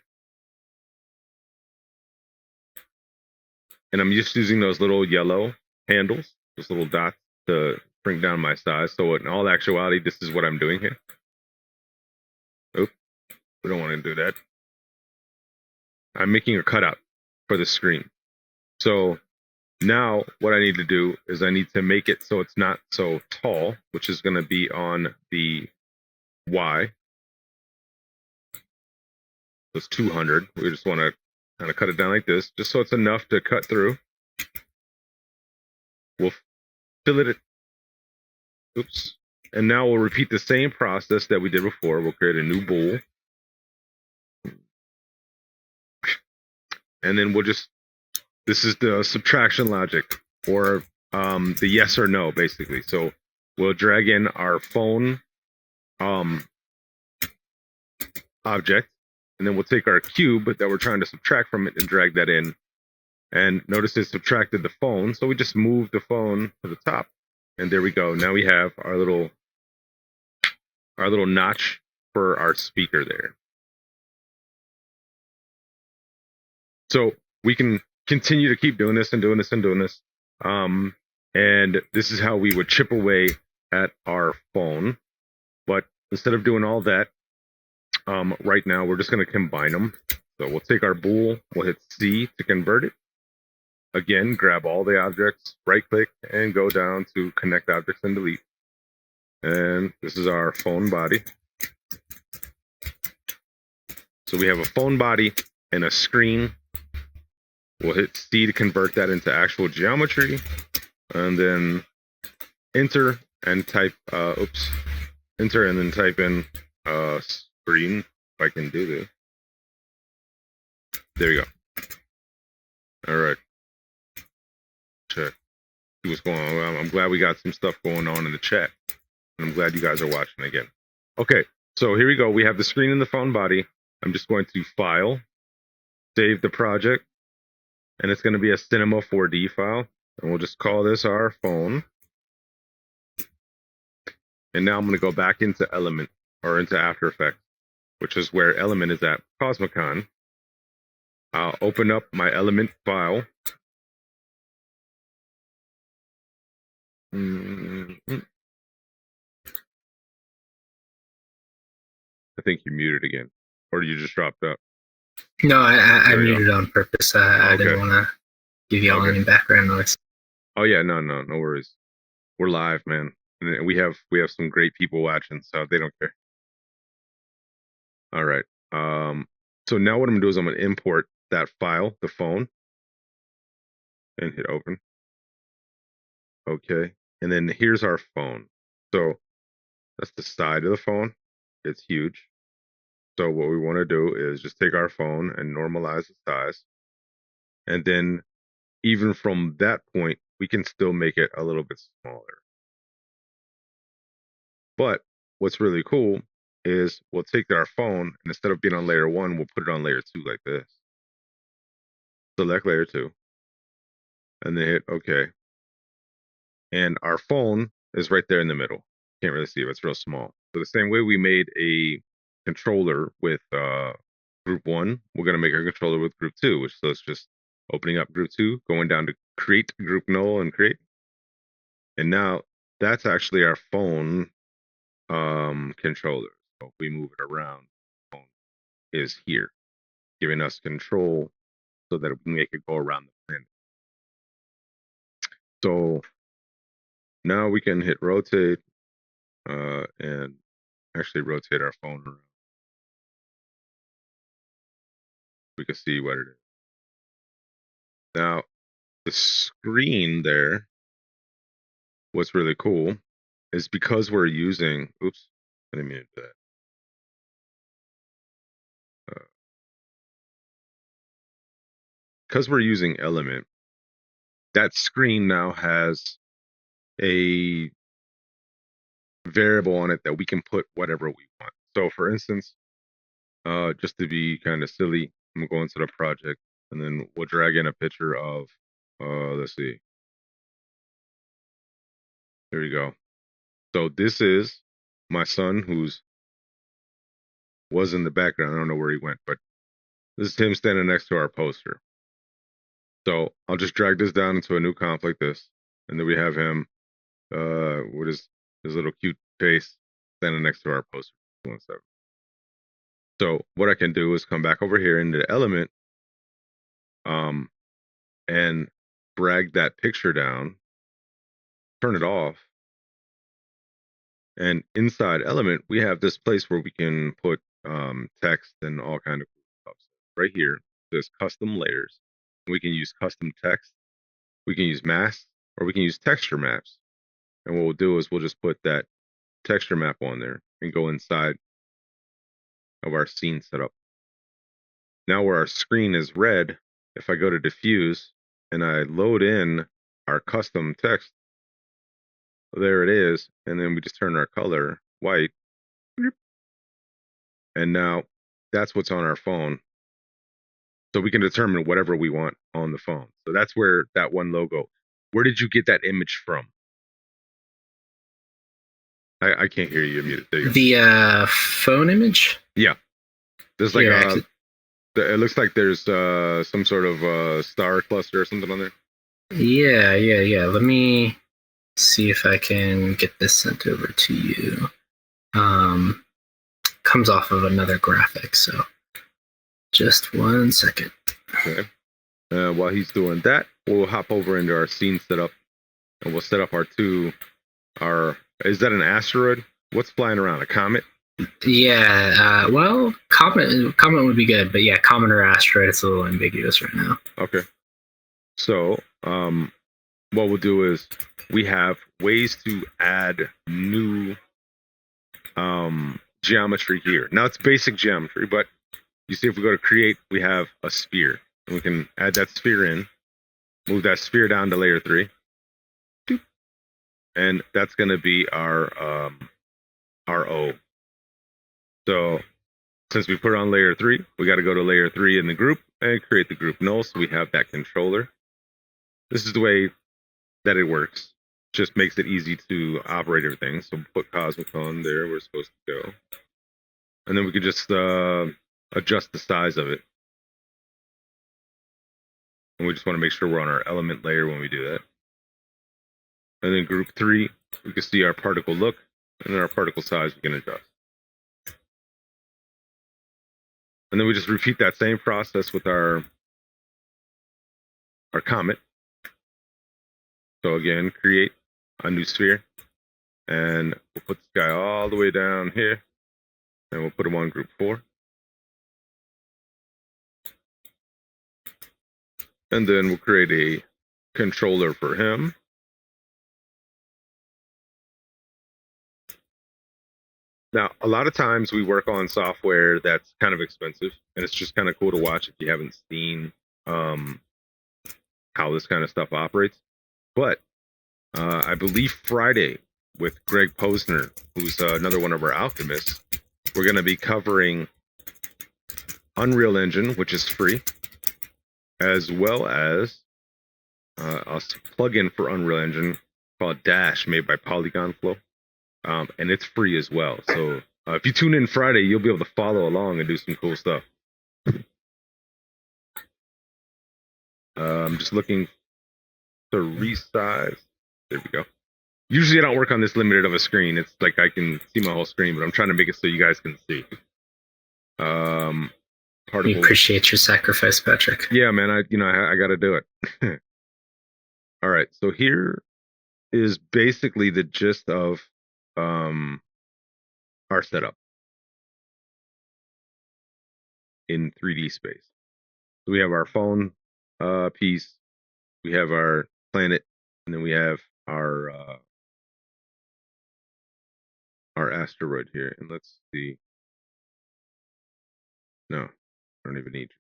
And I'm just using those little yellow handles, those little dots, to bring down my size. So in all actuality, this is what I'm doing here. Oops, we don't want to do that. I'm making a cutout for the screen. So now what I need to do is I need to make it so it's not so tall, which is going to be on the Y. So it's 200. We just want to kind of cut it down like this, just so it's enough to cut through. We'll fill it. Oops. And now we'll repeat the same process that we did before. We'll create a new bool. And then we'll just, this is the subtraction logic, or the yes or no, basically. So we'll drag in our phone object, and then we'll take our cube that we're trying to subtract from it and drag that in. And notice it subtracted the phone, so we just move the phone to the top, and there we go. Now we have our little notch for our speaker there. So we can continue to keep doing this and doing this and doing this. And this is how we would chip away at our phone. But instead of doing all that, right now we're just going to combine them. So we'll take our bool, we'll hit C to convert it. Again, grab all the objects, right click, and go down to connect objects and delete. And this is our phone body. So we have a phone body and a screen. We'll hit C to convert that into actual geometry, and then enter and type, enter and then type in screen, if I can do this. There you go. All right. Check. See what's going on. I'm glad we got some stuff going on in the chat, and I'm glad you guys are watching again. Okay, so here we go. We have the screen and the phone body. I'm just going to File, save the project, and it's going to be a Cinema 4D file, and we'll just call this our phone. And now I'm going to go back into Element, or into After Effects, which is where Element is at, Cosmicon. I'll open up my Element file. I think you muted again, or you just dropped up. No, I muted it on purpose. I Okay. didn't want to give y'all any background noise. Oh yeah, no worries. We're live, man, and we have some great people watching, so they don't care. All right. So now what I'm gonna do is I'm gonna import that file, the phone, and hit open. Okay, and then here's our phone. So that's the side of the phone. It's huge. So what we want to do is just take our phone and normalize the size. And then even from that point, we can still make it a little bit smaller. But what's really cool is we'll take our phone, and instead of being on layer 1, we'll put it on layer 2 like this. Select layer 2. and then hit OK. And our phone is right there in the middle. Can't really see it, it's real small. So the same way we made a controller with group 1, we're going to make a controller with group 2, which so it's just opening up group 2, going down to create group null and create. And now that's actually our phone controller. So if we move it around, the phone is here, giving us control so that we can make it go around the planet. So now we can hit rotate and actually rotate our phone around. We can see what it is. Now, the screen there, what's really cool is because we're using, oops, I didn't mean to do that. Because we're using element, that screen now has a variable on it that we can put whatever we want. So for instance, just to be kind of silly, I'm gonna go into the project and then we'll drag in a picture of, let's see. There you go. So this is my son who's was in the background. I don't know where he went, but this is him standing next to our poster. So I'll just drag this down into a new comp like this. And then we have him with his little cute face standing next to our poster. So what I can do is come back over here into the element and drag that picture down, turn it off. And inside element, we have this place where we can put text and all kind of cool stuff. So right here, there's custom layers. We can use custom text, we can use masks, or we can use texture maps. And what we'll do is we'll just put that texture map on there and go inside of our scene setup. Now where our screen is red, if I go to diffuse and I load in our custom text, there it is. And then we just turn our color white. And now that's what's on our phone. So we can determine whatever we want on the phone. So that's where that one logo. Where did you get that image from? I can't hear you. You're muted. There you go. The phone image? Yeah. There's like Here, it looks like there's some sort of star cluster or something on there. Yeah. Let me see if I can get this sent over to you. Comes off of another graphic, so just 1 second. Okay. While he's doing that, we'll hop over into our scene setup, and we'll set up our is that an asteroid? What's flying around? A comet? Yeah, well, comet would be good, but yeah, comet or asteroid, it's a little ambiguous right now. Okay. So, what we'll do is we have ways to add new geometry here. Now it's basic geometry, but you see if we go to create, we have a sphere. And we can add that sphere in, move that sphere down to layer 3. And that's going to be our O. So since we put it on layer 3, we got to go to layer 3 in the group and create the group null. So we have that controller. This is the way that it works. Just makes it easy to operate everything. So put Cosmic on there where it's supposed to go. And then we can just adjust the size of it. And we just want to make sure we're on our element layer when we do that. And then group 3, we can see our particle look, and then our particle size we can adjust. And then we just repeat that same process with our comet. So again, create a new sphere, and we'll put this guy all the way down here, and we'll put him on group 4. And then we'll create a controller for him. Now, a lot of times we work on software that's kind of expensive, and it's just kind of cool to watch if you haven't seen how this kind of stuff operates. But I believe Friday with Greg Posner, who's another one of our alchemists, we're going to be covering Unreal Engine, which is free, as well as a plugin for Unreal Engine called Dash, made by Polygon Flow, and it's free as well. So if you tune in Friday, you'll be able to follow along and do some cool stuff. I'm just looking to resize. There we go. Usually I don't work on this limited of a screen. It's like I can see my whole screen, but I'm trying to make it so you guys can see. We appreciate your sacrifice, Patrick. Yeah, man. I got to do it. All right. So here is basically the gist of our setup in 3D space. So we have our phone piece, we have our planet, and then we have our asteroid here. And let's see. No, I don't even need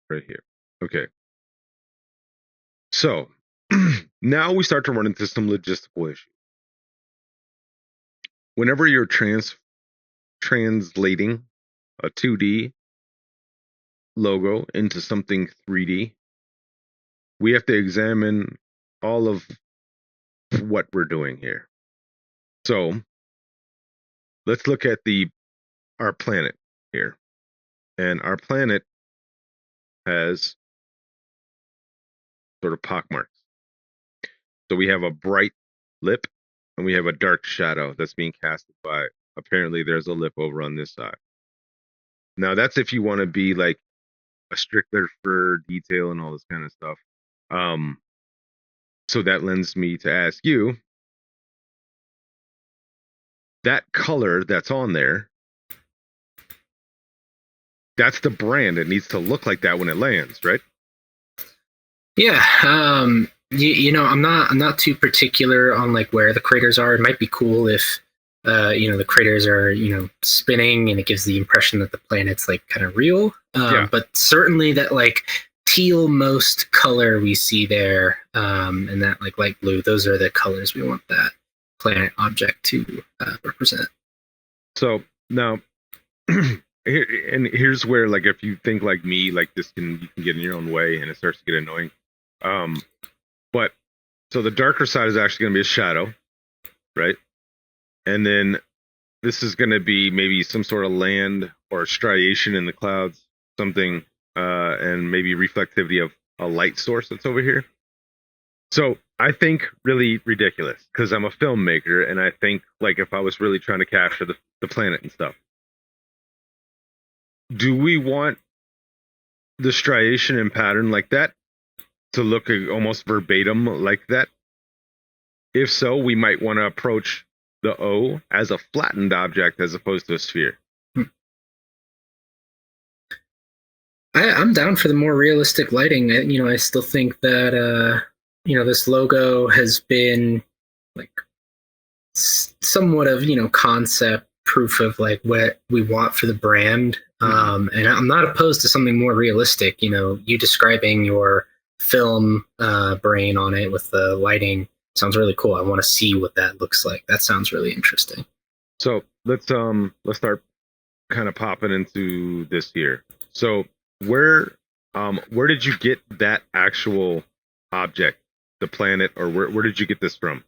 you. Right here. Okay. So now we start to run into some logistical issues. Whenever you're translating a 2D logo into something 3D, we have to examine all of what we're doing here. So let's look at our planet here. And our planet has sort of pockmarks. So we have a bright lip and we have a dark shadow that's being casted by, apparently there's a lip over on this side. Now that's if you want to be like a stricter for detail and all this kind of stuff. So that lends me to ask you, that color that's on there, that's the brand. It needs to look like that when it lands, right? Yeah. I'm not too particular on like where the craters are. It might be cool if the craters are spinning and it gives the impression that the planet's like kind of real. But certainly that like teal most color we see there, and that like light blue, those are the colors we want that planet object to represent. So now here's where, like, if you think like me, like you can get in your own way and it starts to get annoying. But so the darker side is actually going to be a shadow, right? And then this is going to be maybe some sort of land or striation in the clouds, something, and maybe reflectivity of a light source that's over here. So I think really ridiculous because I'm a filmmaker, and I think like if I was really trying to capture the planet and stuff, do we want the striation and pattern like that to look almost verbatim like that? If so, we might want to approach the O as a flattened object as opposed to a sphere. I'm down for the more realistic lighting. I still think that this logo has been like somewhat of concept proof of like what we want for the brand. And I'm not opposed to something more realistic. You describing your film brain on it with the lighting sounds really cool. I want to see what that looks like. That sounds really interesting. So let's start kind of popping into this here. So where did you get that actual object, the planet, or where did you get this from?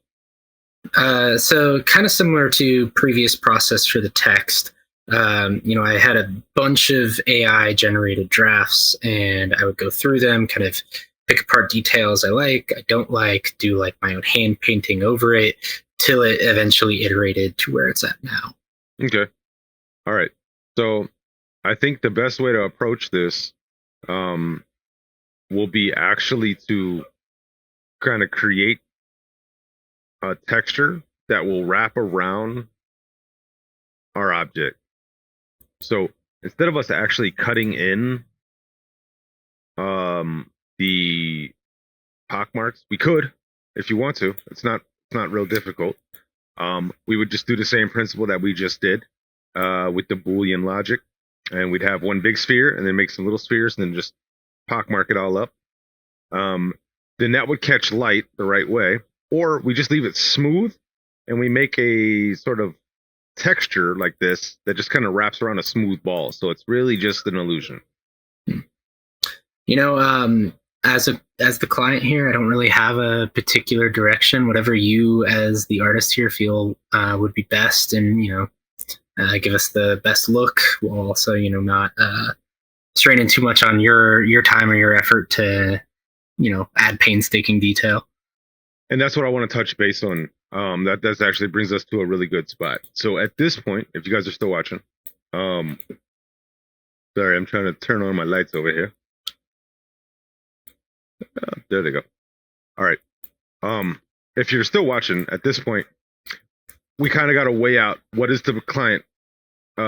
So kind of similar to previous process for the text. I had a bunch of AI generated drafts, and I would go through them, kind of pick apart details I like, I don't like, do like my own hand painting over it, till it eventually iterated to where it's at now. Okay. All right. So I think the best way to approach this will be actually to kind of create a texture that will wrap around our object. So instead of us actually cutting in the pockmarks, we could, if you want to. It's not real difficult. We would just do the same principle that we just did with the Boolean logic, and we'd have one big sphere and then make some little spheres and then just pockmark it all up. Then that would catch light the right way, or we just leave it smooth and we make a sort of texture like this that just kind of wraps around a smooth ball. So it's really just an illusion. As the client here, I don't really have a particular direction. Whatever you, as the artist here, feel would be best, and give us the best look, while also not straining too much on your time or your effort to add painstaking detail. And that's what I want to touch base on. That actually brings us to a really good spot. So at this point, if you guys are still watching, sorry, I'm trying to turn on my lights over here. There they go. All right. If you're still watching at this point, we kind of got to weigh out what is the client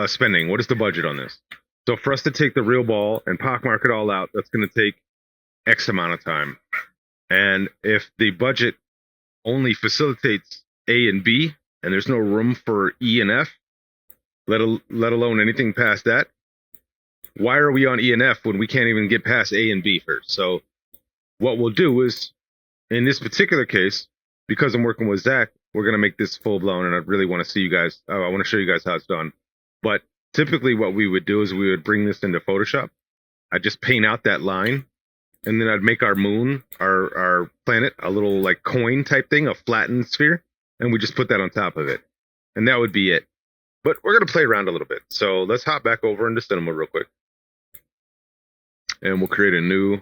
spending, what is the budget on this. So for us to take the real ball and pockmark it all out, that's going to take X amount of time. And if the budget only facilitates A and B, and there's no room for E and F, let alone anything past that, why are we on E and F when we can't even get past A and B first? So what we'll do is, in this particular case, because I'm working with Zach, we're going to make this full blown, and I really want to see you guys. I want to show you guys how it's done. But typically what we would do is we would bring this into Photoshop. I'd just paint out that line, and then I'd make our moon, our planet, a little like coin type thing, a flattened sphere, and we just put that on top of it. And that would be it. But we're going to play around a little bit. So let's hop back over into Cinema real quick. And we'll create a new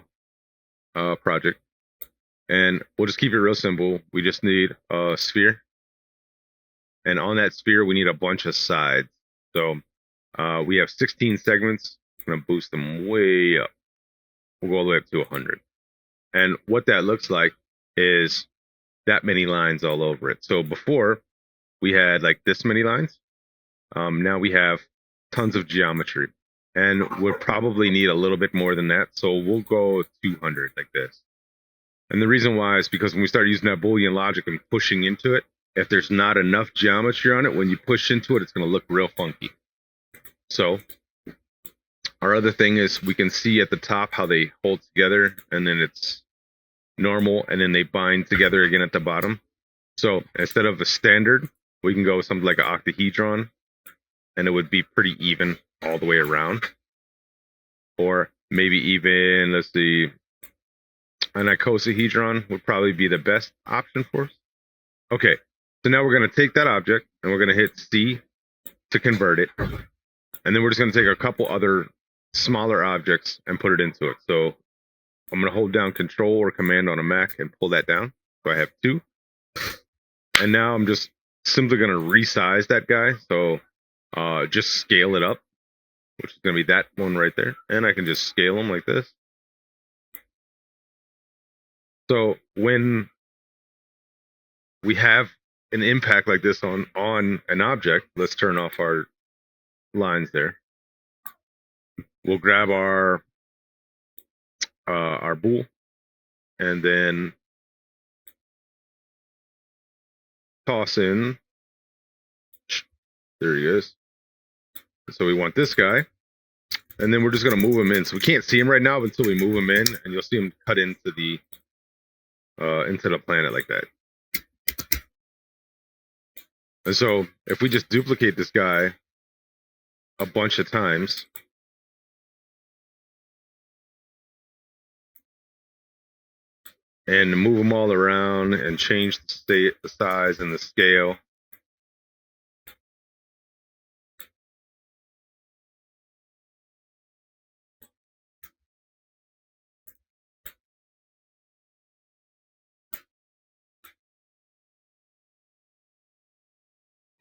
project. And we'll just keep it real simple. We just need a sphere. And on that sphere, we need a bunch of sides. So we have 16 segments. I'm going to boost them way up. We'll go all the way up to 100. And what that looks like is that many lines all over it. So before, we had like this many lines. Now we have tons of geometry. And we'll probably need a little bit more than that. So we'll go 200 like this. And the reason why is because when we start using that Boolean logic and pushing into it, if there's not enough geometry on it, when you push into it, it's going to look real funky. So our other thing is we can see at the top how they hold together, and then it's normal, and then they bind together again at the bottom. So instead of a standard, we can go with something like an octahedron, and it would be pretty even all the way around. Or maybe even, let's see, an icosahedron would probably be the best option for us. Okay, so now we're going to take that object and we're going to hit C to convert it. And then we're just going to take a couple other smaller objects and put it into it. So I'm going to hold down Control or Command on a Mac and pull that down. So I have 2. And now I'm just simply going to resize that guy. So just scale it up, which is going to be that one right there. And I can just scale them like this. So when we have an impact like this on an object, let's turn off our lines there. We'll grab our bool, and then toss in. There he is. So we want this guy, and then we're just going to move him in. So we can't see him right now until we move him in, and you'll see him cut into the planet like that. And so if we just duplicate this guy a bunch of times, and move them all around and change the size and the scale,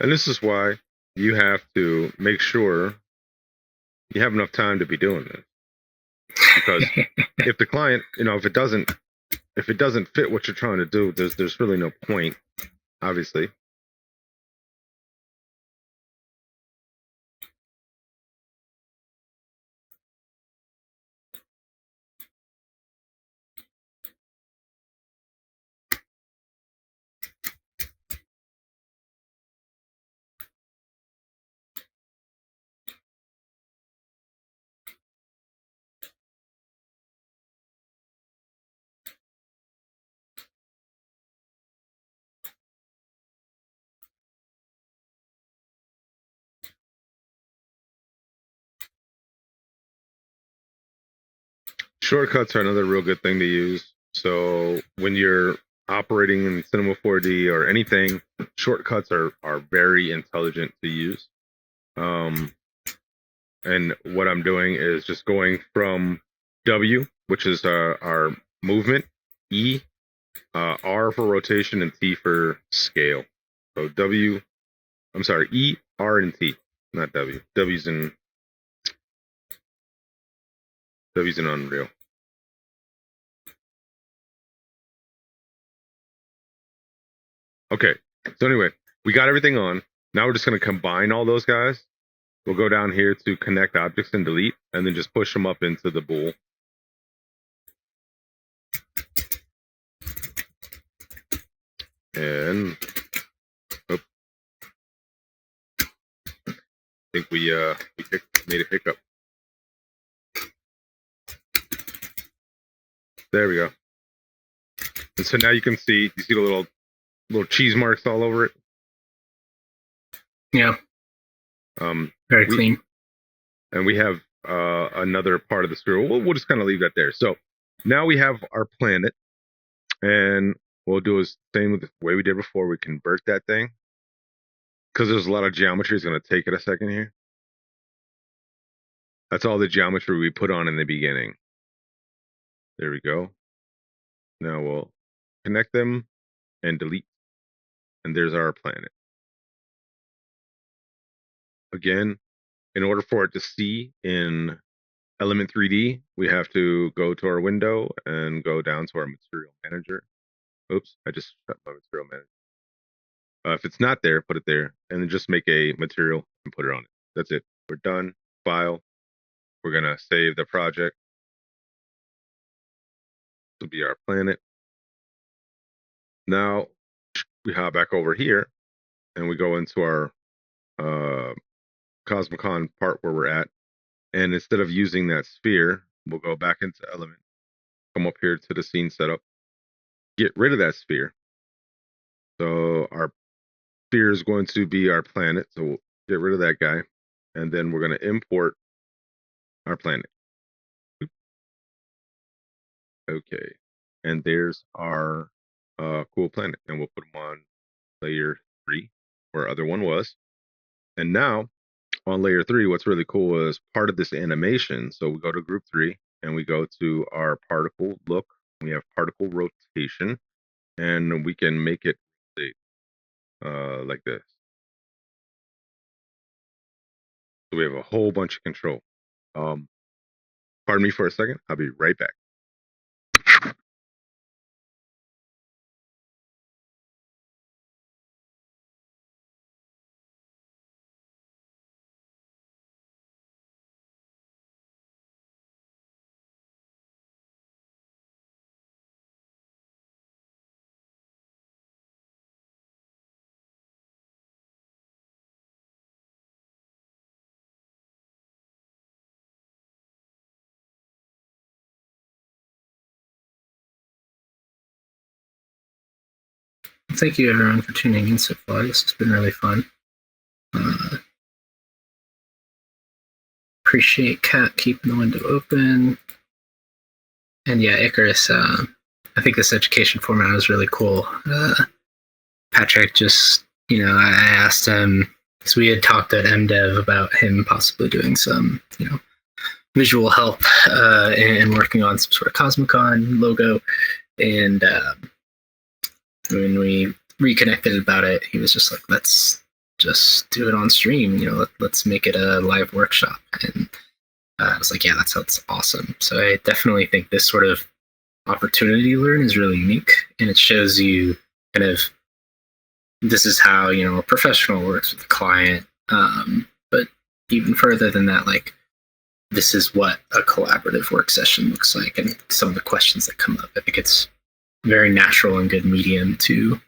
and this is why you have to make sure you have enough time to be doing this. Because if the client, if it doesn't fit what you're trying to do, there's really no point, obviously. Shortcuts are another real good thing to use. So when you're operating in Cinema 4D or anything, shortcuts are very intelligent to use. And what I'm doing is just going from W, which is our movement, E, R for rotation, and T for scale. So E, R, and T, not W. W's in Unreal. Okay, so anyway, we got everything on. Now we're just going to combine all those guys. We'll go down here to connect objects and delete, and then just push them up into the bool. And I think we made a hiccup. There we go. And so now you can see the little cheese marks all over it. Yeah. Very clean. And we have another part of the sphere. We'll just kind of leave that there. So now we have our planet, and we'll do the same with the way we did before. We convert that thing because there's a lot of geometry. It's going to take it a second here. That's all the geometry we put on in the beginning. There we go. Now we'll connect them and delete. And there's our planet. Again, in order for it to see in Element 3D, we have to go to our window and go down to our material manager. Oops, I just shut my material manager. If it's not there, put it there, and then just make a material and put it on it. That's it. We're done. File. We're going to save the project. This will be our planet. Now, we hop back over here, and we go into our Cosmicon part where we're at. And instead of using that sphere, we'll go back into Element, come up here to the scene setup, get rid of that sphere. So our sphere is going to be our planet. So we'll get rid of that guy. And then we're going to import our planet. Okay. And there's our cool planet. And we'll put them on layer 3, where our other one was. And now on layer 3, what's really cool is part of this animation. So we go to group 3 and we go to our particle look. We have particle rotation, and we can make it rotate like this. So we have a whole bunch of control. Pardon me for a second. I'll be right back. Thank you, everyone, for tuning in so far. This has been really fun. Appreciate Kat keeping the window open. And yeah, Icarus, I think this education format is really cool. Patrick just, I asked him, because we had talked at MDev about him possibly doing some, visual help and working on some sort of Cosmicon logo. And when we reconnected about it, he was just like, let's just do it on stream. Let's make it a live workshop. And I was like, yeah, that sounds awesome. So I definitely think this sort of opportunity to learn is really unique, and it shows you kind of this is how a professional works with a client. But even further than that, like this is what a collaborative work session looks like, and some of the questions that come up. I think it's very natural and good medium to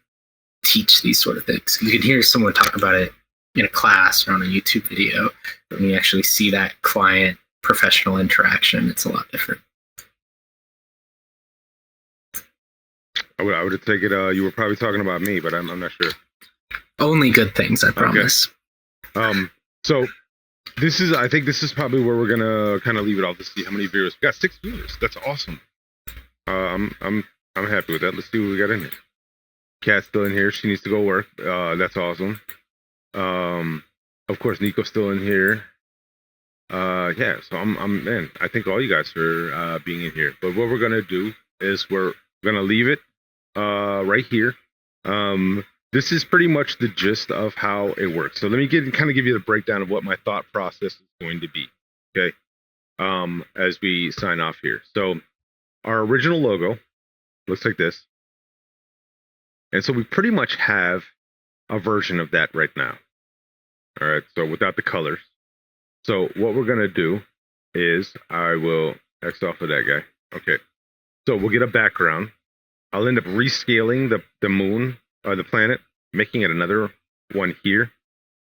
teach these sort of things. You can hear someone talk about it in a class or on a YouTube video, but when you actually see that client professional interaction, it's a lot different. I would take it. You were probably talking about me, but I'm not sure. Only good things, I promise. Okay. So I think this is probably where we're gonna kind of leave it off to see how many viewers. We got 6 viewers. That's awesome. I'm happy with that. Let's see what we got in here. Kat's still in here. She needs to go work. That's awesome. Of course, Nico's still in here. Yeah, so I'm man. I thank all you guys for being in here. But what we're gonna do is we're gonna leave it right here. This is pretty much the gist of how it works. So let me kind of give you the breakdown of what my thought process is going to be. Okay. As we sign off here. So our original logo looks like this. And so we pretty much have a version of that right now. All right. So without the colors. So what we're going to do is I will X off of that guy. Okay. So we'll get a background. I'll end up rescaling the moon or the planet, making it another one here.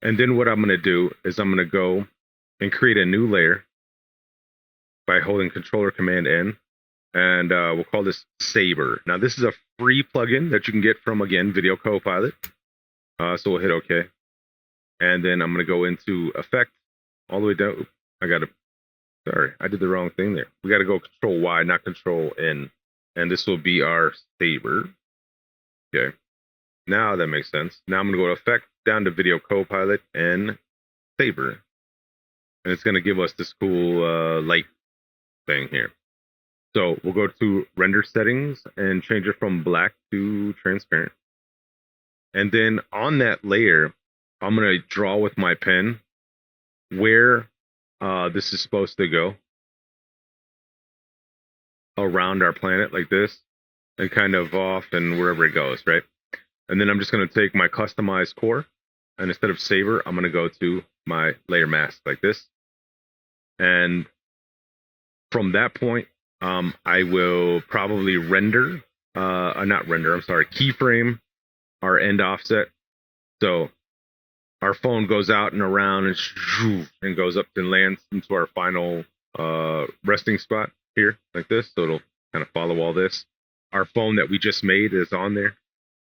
And then what I'm going to do is I'm going to go and create a new layer by holding Controller Command N. And we'll call this Saber. Now, this is a free plugin that you can get from, again, Video Copilot. So we'll hit OK. And then I'm going to go into Effect all the way down. Sorry, I did the wrong thing there. We got to go Control Y, not Control N. And this will be our Saber. Okay. Now that makes sense. Now I'm going to go to Effect, down to Video Copilot, and Saber. And it's going to give us this cool light thing here. So we'll go to Render Settings and change it from black to transparent. And then on that layer, I'm going to draw with my pen where this is supposed to go around our planet like this and kind of off and wherever it goes, right? And then I'm just going to take my customized core, and instead of Saber, I'm going to go to my layer mask like this. And from that point, I will probably keyframe our end offset. So our phone goes out and around and goes up and lands into our final resting spot here like this. So it'll kind of follow all this. Our phone that we just made is on there.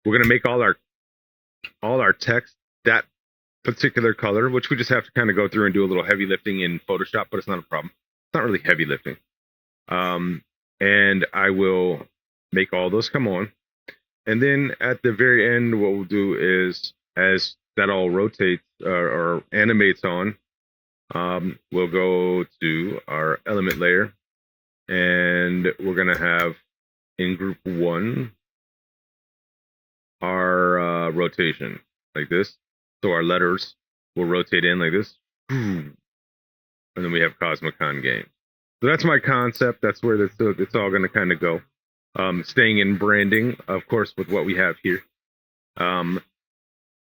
We're going to make all our text that particular color, which we just have to kind of go through and do a little heavy lifting in Photoshop, but it's not a problem. It's not really heavy lifting. And I will make all those come on. And then at the very end, what we'll do is, as that all rotates or animates on, we'll go to our element layer, and we're going to have in group 1 our rotation like this. So our letters will rotate in like this. And then we have Cosmicon game. So that's my concept. That's where it's all going to kind of go. Staying in branding, of course, with what we have here. More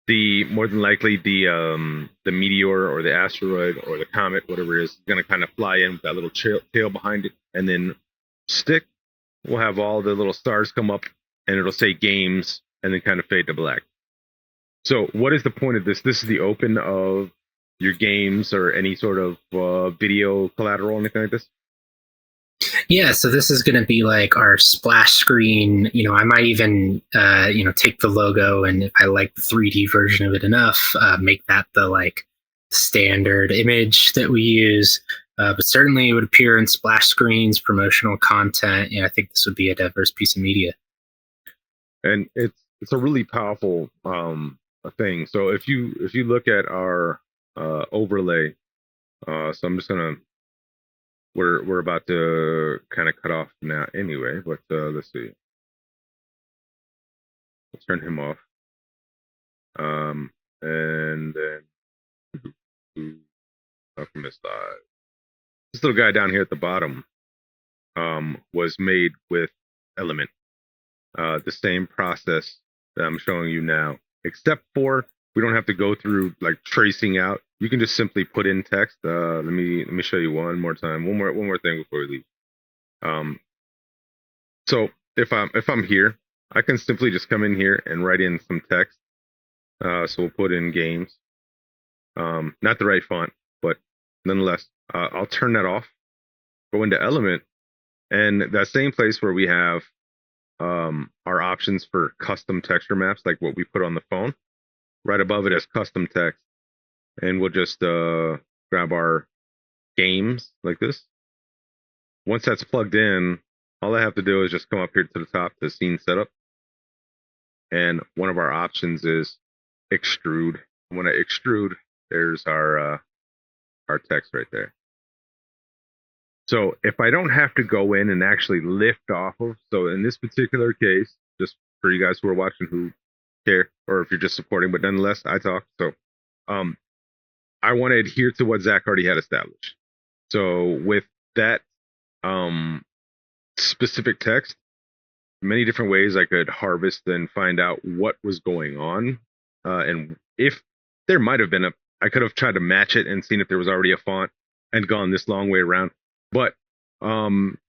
than likely the meteor or the asteroid or the comet, whatever it is going to kind of fly in with that little tail behind it, and then stick. We'll have all the little stars come up, and it'll say games, and then kind of fade to black. So what is the point of this? This is the open of your games or any sort of video collateral, anything like this? Yeah, so this is going to be like our splash screen. I might even, take the logo, and if I like the 3D version of it enough, make that the like standard image that we use. But certainly it would appear in splash screens, promotional content. I think this would be a diverse piece of media. And it's a really powerful thing. So if you look at our overlay, so I'm just gonna. We're about to kind of cut off now anyway, but let's see. Let's turn him off. And then Alchemist Live. This little guy down here at the bottom was made with Element. The same process that I'm showing you now, except for we don't have to go through like tracing out. You can just simply put in text. Let me show you one more time. One more thing before we leave. So if I'm here, I can simply just come in here and write in some text. So we'll put in games. Not the right font, but nonetheless, I'll turn that off. Go into Element, and that same place where we have our options for custom texture maps, like what we put on the phone. Right above it is custom text, and we'll just grab our games like this. Once that's plugged in, all I have to do is just come up here to the top to scene setup. And one of our options is extrude. When I extrude, there's our text right there. So if I don't have to go in and actually lift off of, so in this particular case, just for you guys who are watching who care, or if you're just supporting, but nonetheless, I talk. So I want to adhere to what Zack already had established. So with that specific text, many different ways I could harvest and find out what was going on. And if there might have been I could have tried to match it and seen if there was already a font and gone this long way around. But one,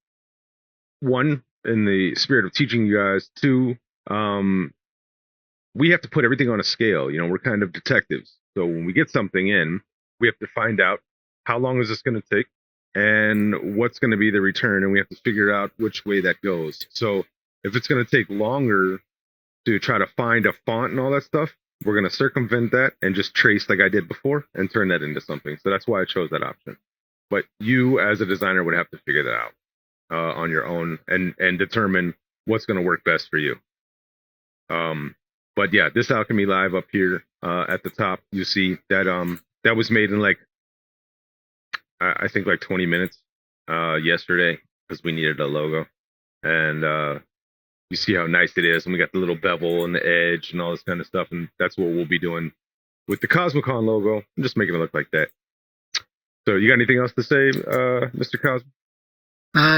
in the spirit of teaching you guys, two, we have to put everything on a scale. You know, we're kind of detectives. So when we get something in, we have to find out how long is this going to take and what's going to be the return. And we have to figure out which way that goes. So if it's going to take longer to try to find a font and all that stuff, we're going to circumvent that and just trace like I did before and turn that into something. So that's why I chose that option. But you as a designer would have to figure that out on your own and determine what's going to work best for you. But yeah, this Alchemy Live up here at the top, you see that that was made in like I think like 20 minutes yesterday because we needed a logo. And you see how nice it is, and we got the little bevel and the edge and all this kind of stuff, and that's what we'll be doing with the CosmoCon logo. I'm just making it look like that. So you got anything else to say, Mr. Cosmo?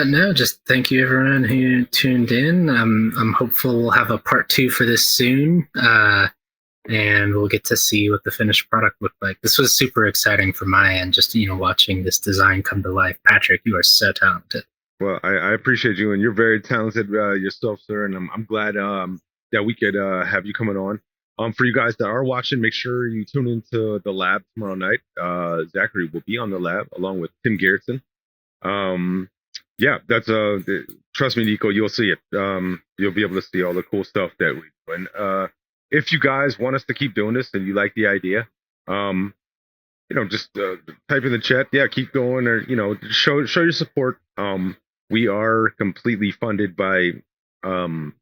No, just thank you everyone who tuned in. I'm hopeful we'll have a part 2 for this soon, and we'll get to see what the finished product looked like. This was super exciting from my end, just watching this design come to life. Patrick, you are so talented. Well, I appreciate you, and you're very talented yourself, sir. And I'm glad that we could have you coming on. For you guys that are watching, make sure you tune into the lab tomorrow night. Zachary will be on the lab along with Tim Garrettson. Yeah, that's trust me, Nico, you'll see it. You'll be able to see all the cool stuff that we do. And if you guys want us to keep doing this and you like the idea, just type in the chat. Yeah, keep going, or show your support. We are completely funded by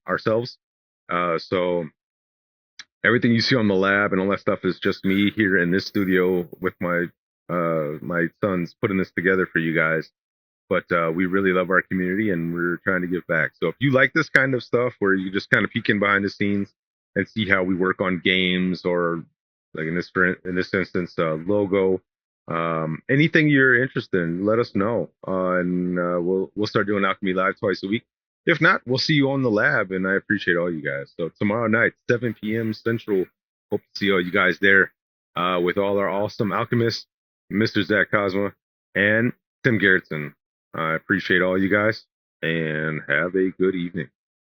ourselves, so everything you see on the lab and all that stuff is just me here in this studio with my sons putting this together for you guys. But we really love our community and we're trying to give back. So if you like this kind of stuff where you just kind of peek in behind the scenes and see how we work on games, or like in this instance, logo, anything you're interested in, let us know, and we'll start doing Alchemy Live twice a week. If not, we'll see you on the lab, and I appreciate all you guys. So tomorrow night, 7 p.m. Central, hope to see all you guys there with all our awesome alchemists, Mr. Zack Kosma and Tim Garrettson. I appreciate all you guys, and have a good evening.